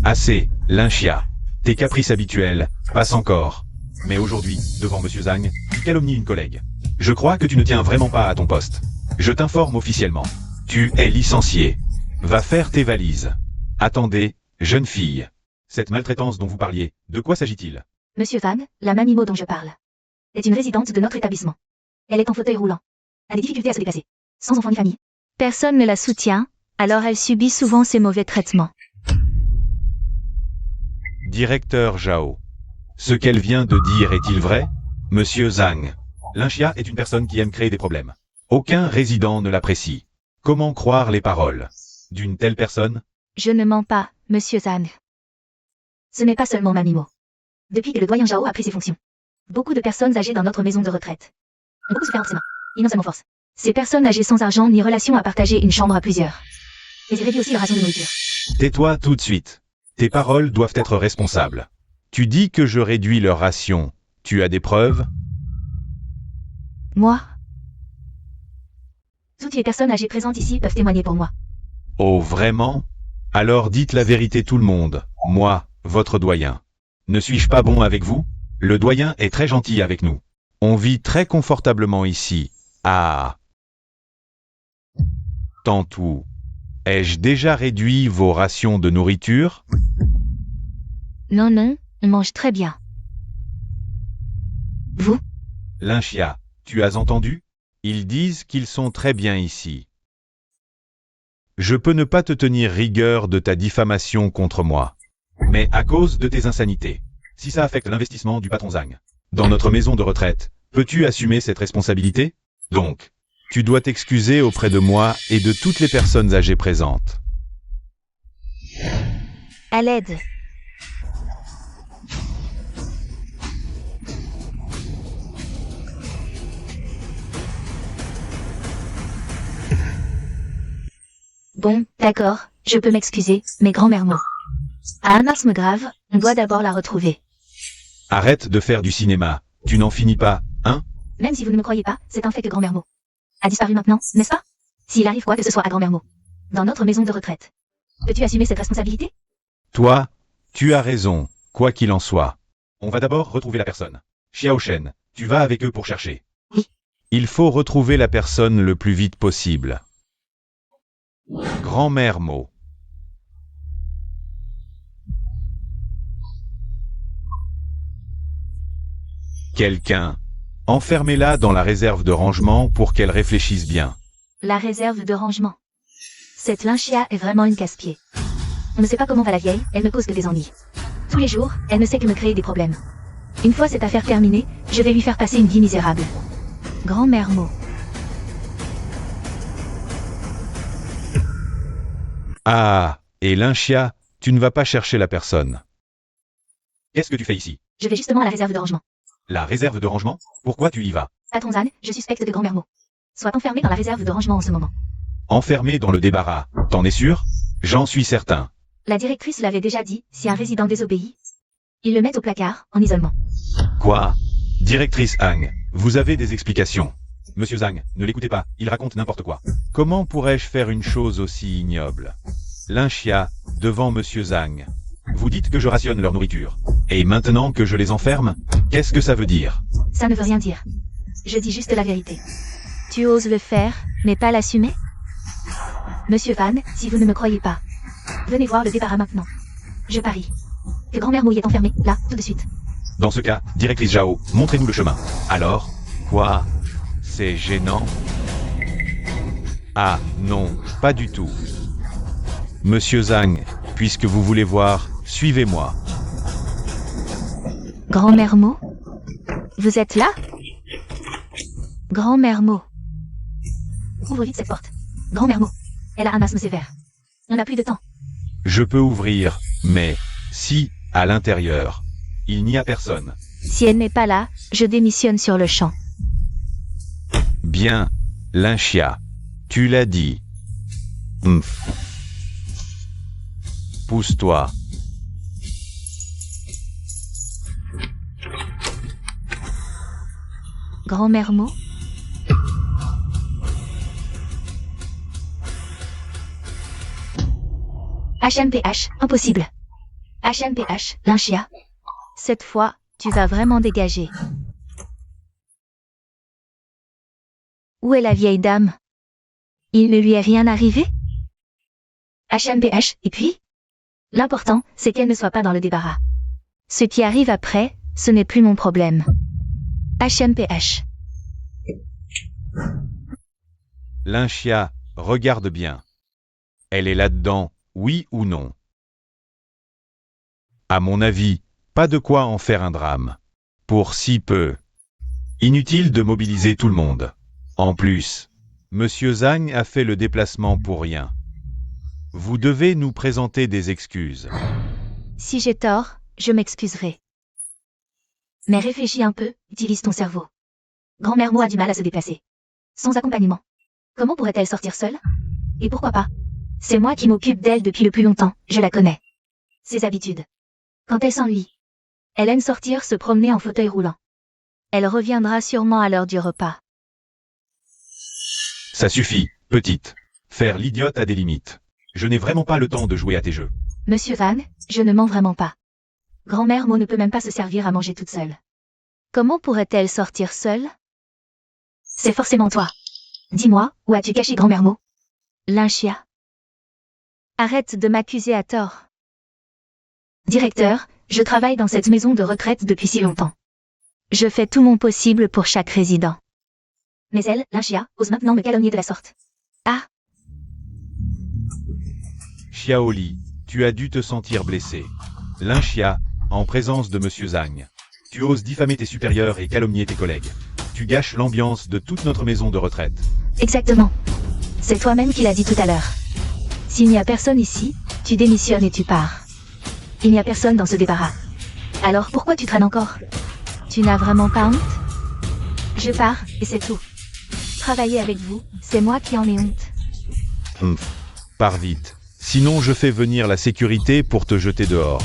Speaker 4: Assez, Lynchia. Tes caprices habituels passent encore. Mais aujourd'hui, devant Monsieur Zhang, tu calomnies une collègue. Je crois que tu ne tiens vraiment pas à ton poste. Je t'informe officiellement. Tu es licencié. Va faire tes valises. Attendez, jeune fille. Cette maltraitance dont vous parliez, de quoi s'agit-il?
Speaker 2: Monsieur Zhang, la Mamimo dont je parle, est une résidente de notre établissement. Elle est en fauteuil roulant. A des difficultés à se déplacer. Sans enfant ni famille. Personne ne la soutient, alors elle subit souvent ces mauvais traitements.
Speaker 4: Directeur Jao. Ce qu'elle vient de dire est-il vrai? Monsieur Zhang. Lynchia est une personne qui aime créer des problèmes. Aucun résident ne l'apprécie. Comment croire les paroles d'une telle personne?
Speaker 2: Je ne mens pas, Monsieur Zhang. Ce n'est pas seulement Mamimo. Depuis que le doyen Jao a pris ses fonctions, beaucoup de personnes âgées dans notre maison de retraite ont beaucoup souffert entre ses mains, et non seulement force. Ces personnes âgées sans argent ni relation à partager une chambre à plusieurs. Mais il réduit aussi leur ration de nourriture.
Speaker 4: Tais-toi tout de suite. Tes paroles doivent être responsables. Tu dis que je réduis leur ration. Tu as des preuves?
Speaker 2: Moi? Toutes les personnes âgées présentes ici peuvent témoigner pour moi.
Speaker 4: Oh, vraiment? Alors dites la vérité tout le monde. Moi, votre doyen. Ne suis-je pas bon avec vous? Le doyen est très gentil avec nous. On vit très confortablement ici. Ah! Tantou. Ai-je déjà réduit vos rations de nourriture?
Speaker 2: Non, on mange très bien. Vous?
Speaker 4: Lynchia, tu as entendu? Ils disent qu'ils sont très bien ici. Je peux ne pas te tenir rigueur de ta diffamation contre moi. Mais à cause de tes insanités. Si ça affecte l'investissement du patron Zhang dans notre maison de retraite, peux-tu assumer cette responsabilité? Donc, tu dois t'excuser auprès de moi et de toutes les personnes âgées présentes.
Speaker 2: À l'aide. Bon, d'accord, je peux m'excuser, mais grand-mère Mo. À un asthme grave, on doit d'abord la retrouver.
Speaker 4: Arrête de faire du cinéma, tu n'en finis pas, hein?
Speaker 2: Même si vous ne me croyez pas, c'est un fait que grand-mère Mo a disparu maintenant, n'est-ce pas? S'il arrive quoi que ce soit à grand-mère Mo, dans notre maison de retraite, peux-tu assumer cette responsabilité?
Speaker 4: Toi, tu as raison, quoi qu'il en soit. On va d'abord retrouver la personne. Xiao Shen, tu vas avec eux pour chercher.
Speaker 2: Oui.
Speaker 4: Il faut retrouver la personne le plus vite possible. Grand-mère Mo. Quelqu'un. Enfermez-la dans la réserve de rangement pour qu'elle réfléchisse bien.
Speaker 2: La réserve de rangement. Cette Lynchia est vraiment une casse-pied. On ne sait pas comment va la vieille, elle ne cause que des ennuis. Tous les jours, elle ne sait que me créer des problèmes. Une fois cette affaire terminée, je vais lui faire passer une vie misérable. Grand-mère Mo.
Speaker 4: Ah, et Lynchia, tu ne vas pas chercher la personne.
Speaker 1: Qu'est-ce que tu fais ici?
Speaker 2: Je vais justement à la réserve de rangement.
Speaker 1: La réserve de rangement? Pourquoi tu y vas?
Speaker 2: Patron Zan, je suspecte que Grand-mère Mo soit enfermé dans la réserve de rangement en ce moment.
Speaker 1: Enfermé dans le débarras, t'en es sûr? J'en suis certain.
Speaker 2: La directrice l'avait déjà dit, si un résident désobéit, ils le mettent au placard, en isolement.
Speaker 1: Quoi? Directrice Hang, vous avez des explications? Monsieur Zhang, ne l'écoutez pas, il raconte n'importe quoi.
Speaker 4: Comment pourrais-je faire une chose aussi ignoble? Lynchia, devant Monsieur Zhang.
Speaker 1: Vous dites que je rationne leur nourriture. Et maintenant que je les enferme, qu'est-ce que ça veut dire?
Speaker 2: Ça ne veut rien dire. Je dis juste la vérité. Tu oses le faire, mais pas l'assumer? Monsieur Van, si vous ne me croyez pas, venez voir le débarras maintenant. Je parie que Grand-mère Mo y est enfermée, là, tout de suite.
Speaker 1: Dans ce cas, directrice Zhao, montrez-nous le chemin. Alors?
Speaker 4: Quoi? C'est gênant? Ah, non, pas du tout. Monsieur Zhang, puisque vous voulez voir, suivez-moi.
Speaker 2: Grand-mère Mo? Vous êtes là? Grand-mère Mo. Ouvre vite cette porte. Grand-mère Mo. Elle a un asthme sévère. On n'a plus de temps.
Speaker 4: Je peux ouvrir, mais si, à l'intérieur,
Speaker 1: Il n'y a personne.
Speaker 2: Si elle n'est pas là, je démissionne sur le champ.
Speaker 4: bien, Lynchia, tu l'as dit. Pousse-toi.
Speaker 2: Grand-mère Mo? HMPH, impossible. HMPH, Lynchia. Cette fois, tu vas vraiment dégager. Où est la vieille dame? Il ne lui est rien arrivé? HMPH, et puis? L'important, c'est qu'elle ne soit pas dans le débarras. Ce qui arrive après, ce n'est plus mon problème. HMPH.
Speaker 4: Lynchia, regarde bien. Elle est là-dedans, oui ou non? À mon avis, pas de quoi en faire un drame. Pour si peu.
Speaker 1: Inutile de mobiliser tout le monde.
Speaker 4: En plus, Monsieur Zhang a fait le déplacement pour rien. Vous devez nous présenter des excuses.
Speaker 2: Si j'ai tort, je m'excuserai. Mais réfléchis un peu, utilise ton cerveau. Grand-mère Mo a du mal à se déplacer. Sans accompagnement. Comment pourrait-elle sortir seule? Et pourquoi pas? C'est moi qui m'occupe d'elle depuis le plus longtemps, je la connais. Ses habitudes. Quand elle s'ennuie, elle aime sortir se promener en fauteuil roulant. Elle reviendra sûrement à l'heure du repas.
Speaker 1: Ça suffit, petite. Faire l'idiote a des limites. Je n'ai vraiment pas le temps de jouer à tes jeux.
Speaker 2: Monsieur Van, je ne mens vraiment pas. Grand-mère Mo ne peut même pas se servir à manger toute seule. Comment pourrait-elle sortir seule? C'est forcément toi. Dis-moi, où as-tu caché Grand-mère Mo? Lynchia. Arrête de m'accuser à tort. Directeur, je travaille dans cette maison de retraite depuis si longtemps. Je fais tout mon possible pour chaque résident. Mais elle, Lynchia, ose maintenant me calomnier de la sorte. Ah,
Speaker 4: Xiaoli, tu as dû te sentir blessé. Lynchia, en présence de Monsieur Zhang.
Speaker 1: Tu oses diffamer tes supérieurs et calomnier tes collègues. Tu gâches l'ambiance de toute notre maison de retraite.
Speaker 2: exactement. C'est toi-même qui l'as dit tout à l'heure. S'il n'y a personne ici, tu démissionnes et tu pars. Il n'y a personne dans ce débarras. Alors pourquoi tu traînes encore? Tu n'as vraiment pas honte? Je pars, et c'est tout. Travailler avec vous, c'est moi qui en ai honte.
Speaker 4: Pars vite. Sinon je fais venir la sécurité pour te jeter dehors.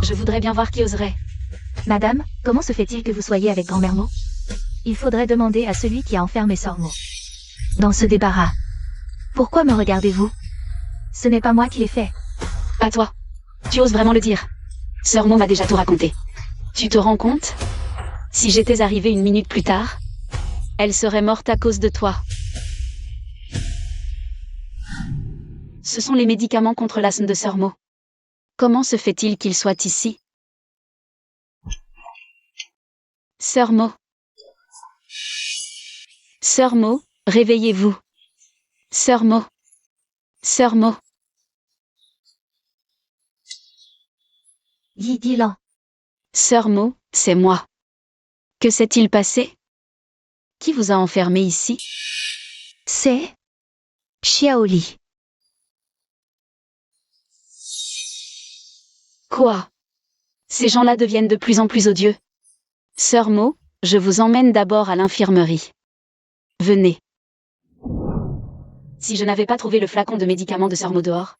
Speaker 3: Je voudrais bien voir qui oserait.
Speaker 2: Madame, comment se fait-il que vous soyez avec Grand-mère Mo? Il faudrait demander à celui qui a enfermé Sœur Mo dans ce débarras. Pourquoi me regardez-vous? Ce n'est pas moi qui l'ai fait.
Speaker 3: Pas toi. Tu oses vraiment le dire. Sœur Mo m'a déjà tout raconté. Tu te rends compte? Si j'étais arrivée une minute plus tard, elle serait morte à cause de toi. Ce sont les médicaments contre l'asthme de Sœur Mo. Comment se fait-il qu'il soit ici? Sœur Mo. Sœur Mo, réveillez-vous. Sœur Mo. Sœur Mo.
Speaker 2: Yi Dilan.
Speaker 3: Sœur Mo, c'est moi. Que s'est-il passé? Qui vous a enfermé ici?
Speaker 2: C'est Xiaoli.
Speaker 3: Quoi? Ces gens-là deviennent de plus en plus odieux. Sœur Mo, je vous emmène d'abord à l'infirmerie. Venez. Si je n'avais pas trouvé le flacon de médicaments de Sœur Mo dehors,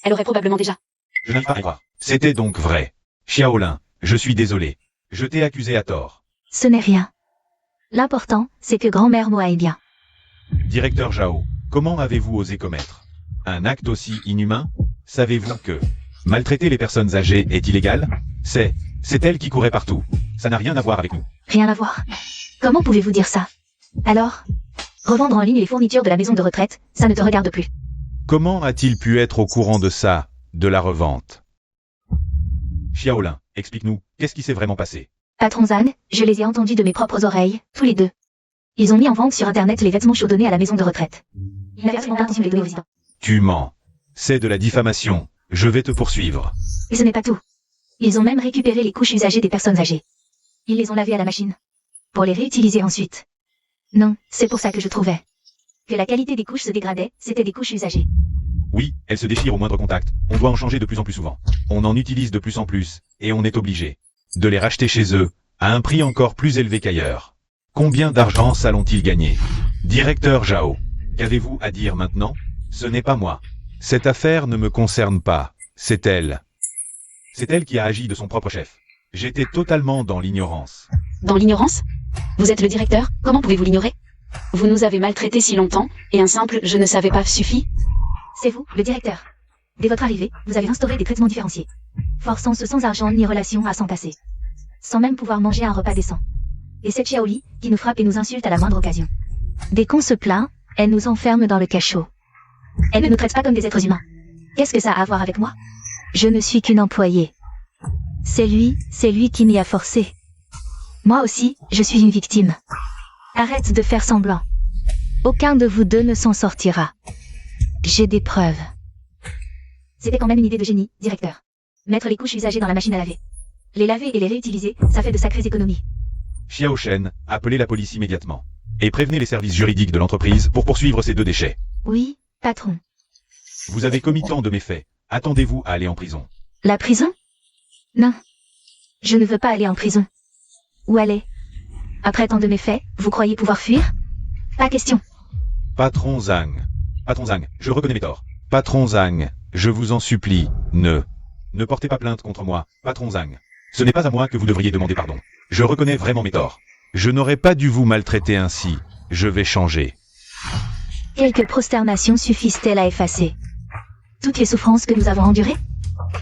Speaker 3: elle aurait probablement déjà...
Speaker 4: Je n'arrive pas à y croire. C'était donc vrai. Xiaolin, je suis désolé. Je t'ai accusé à tort.
Speaker 2: Ce n'est rien. L'important, c'est que grand-mère Mo aille bien.
Speaker 4: Directeur Zhao, comment avez-vous osé commettre un acte aussi inhumain? Savez-vous que maltraiter les personnes âgées est illégal? C'est elle qui courait partout. Ça n'a rien à voir avec nous.
Speaker 2: Rien à voir. Comment pouvez-vous dire ça? Alors, revendre en ligne les fournitures de la maison de retraite, ça ne te regarde plus.
Speaker 4: Comment a-t-il pu être au courant de ça, de la revente? Xiaolin, explique-nous, qu'est-ce qui s'est vraiment passé?
Speaker 2: Patron Zhang, je les ai entendus de mes propres oreilles, tous les deux. Ils ont mis en vente sur Internet les vêtements chaudonnés à la maison de retraite. Ils n'avaient absolument pas l'intention de les donner aux résidents.
Speaker 4: Tu mens. C'est de la diffamation. Je vais te poursuivre.
Speaker 2: Et ce n'est pas tout. Ils ont même récupéré les couches usagées des personnes âgées. Ils les ont lavées à la machine. Pour les réutiliser ensuite. Non, c'est pour ça que je trouvais que la qualité des couches se dégradait, c'était des couches usagées.
Speaker 4: Oui, elles se déchirent au moindre contact. On doit en changer de plus en plus souvent. On en utilise de plus en plus, et on est obligé de les racheter chez eux, à un prix encore plus élevé qu'ailleurs. Combien d'argent allons-ils gagner? Directeur Zhao, qu'avez-vous à dire maintenant? Ce n'est pas moi. Cette affaire ne me concerne pas, c'est elle. C'est elle qui a agi de son propre chef. J'étais totalement dans l'ignorance.
Speaker 3: Dans l'ignorance? Vous êtes le directeur, comment pouvez-vous l'ignorer? Vous nous avez maltraités si longtemps, et un simple « je ne savais pas » suffit?
Speaker 2: C'est vous, le directeur. Dès votre arrivée, vous avez instauré des traitements différenciés. Forçant ceux sans argent ni relation à s'en passer. Sans même pouvoir manger un repas décent. Et cette Xiaoli, qui nous frappe et nous insulte à la moindre occasion. Dès qu'on se plaint, elle nous enferme dans le cachot. Elle ne nous traite pas comme des êtres humains. Qu'est-ce que ça a à voir avec moi? Je ne suis qu'une employée. C'est lui qui m'y a forcé. Moi aussi, je suis une victime. Arrête de faire semblant. Aucun de vous deux ne s'en sortira. J'ai des preuves. C'était quand même une idée de génie, directeur. Mettre les couches usagées dans la machine à laver. Les laver et les réutiliser, ça fait de sacrées économies.
Speaker 4: Xiao Shen, appelez la police immédiatement. Et prévenez les services juridiques de l'entreprise pour poursuivre ces deux déchets.
Speaker 2: Oui, patron.
Speaker 4: Vous avez commis tant de méfaits. Attendez-vous à aller en prison.
Speaker 2: La prison? Non. Je ne veux pas aller en prison. Où aller? Après tant de méfaits, vous croyez pouvoir fuir? Pas question.
Speaker 4: Patron Zhang, je reconnais mes torts. Patron Zhang, je vous en supplie, ne portez pas plainte contre moi, patron Zhang. Ce n'est pas à moi que vous devriez demander pardon. Je reconnais vraiment mes torts. Je n'aurais pas dû vous maltraiter ainsi. Je vais changer.
Speaker 2: Quelques prosternations suffisent-elles à effacer toutes les souffrances que nous avons endurées?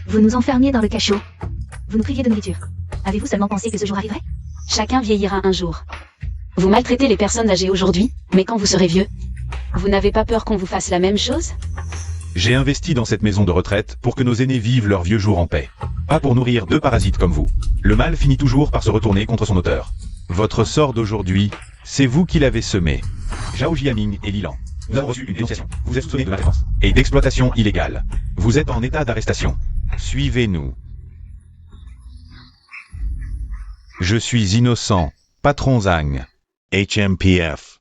Speaker 2: Vous nous enfermiez dans le cachot. Vous nous priviez de nourriture. Avez-vous seulement pensé que ce jour arriverait?
Speaker 3: Chacun vieillira un jour. Vous maltraitez les personnes âgées aujourd'hui, mais quand vous serez vieux, vous n'avez pas peur qu'on vous fasse la même chose?
Speaker 4: J'ai investi dans cette maison de retraite pour que nos aînés vivent leurs vieux jours en paix. Pas pour nourrir deux parasites comme vous. Le mal finit toujours par se retourner contre son auteur. Votre sort d'aujourd'hui, c'est vous qui l'avez semé. Zhao Jiaming et Lilan. Nous avons reçu une dénonciation. Vous êtes soupçonné de maltraitance et d'exploitation illégale. Vous êtes en état d'arrestation. Suivez-nous. Je suis innocent, patron Zhang. HMPF.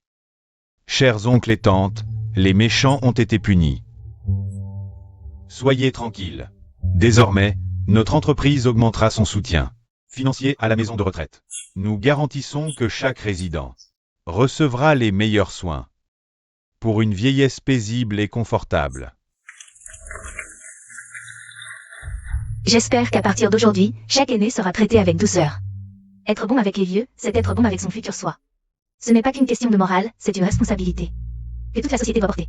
Speaker 4: Chers oncles et tantes, les méchants ont été punis. Soyez tranquilles. Désormais, notre entreprise augmentera son soutien financier à la maison de retraite. Nous garantissons que chaque résident recevra les meilleurs soins pour une vieillesse paisible et confortable.
Speaker 2: J'espère qu'à partir d'aujourd'hui, chaque aîné sera traité avec douceur. Être bon avec les vieux, c'est être bon avec son futur soi. Ce n'est pas qu'une question de morale, c'est une responsabilité que toute la société doit porter.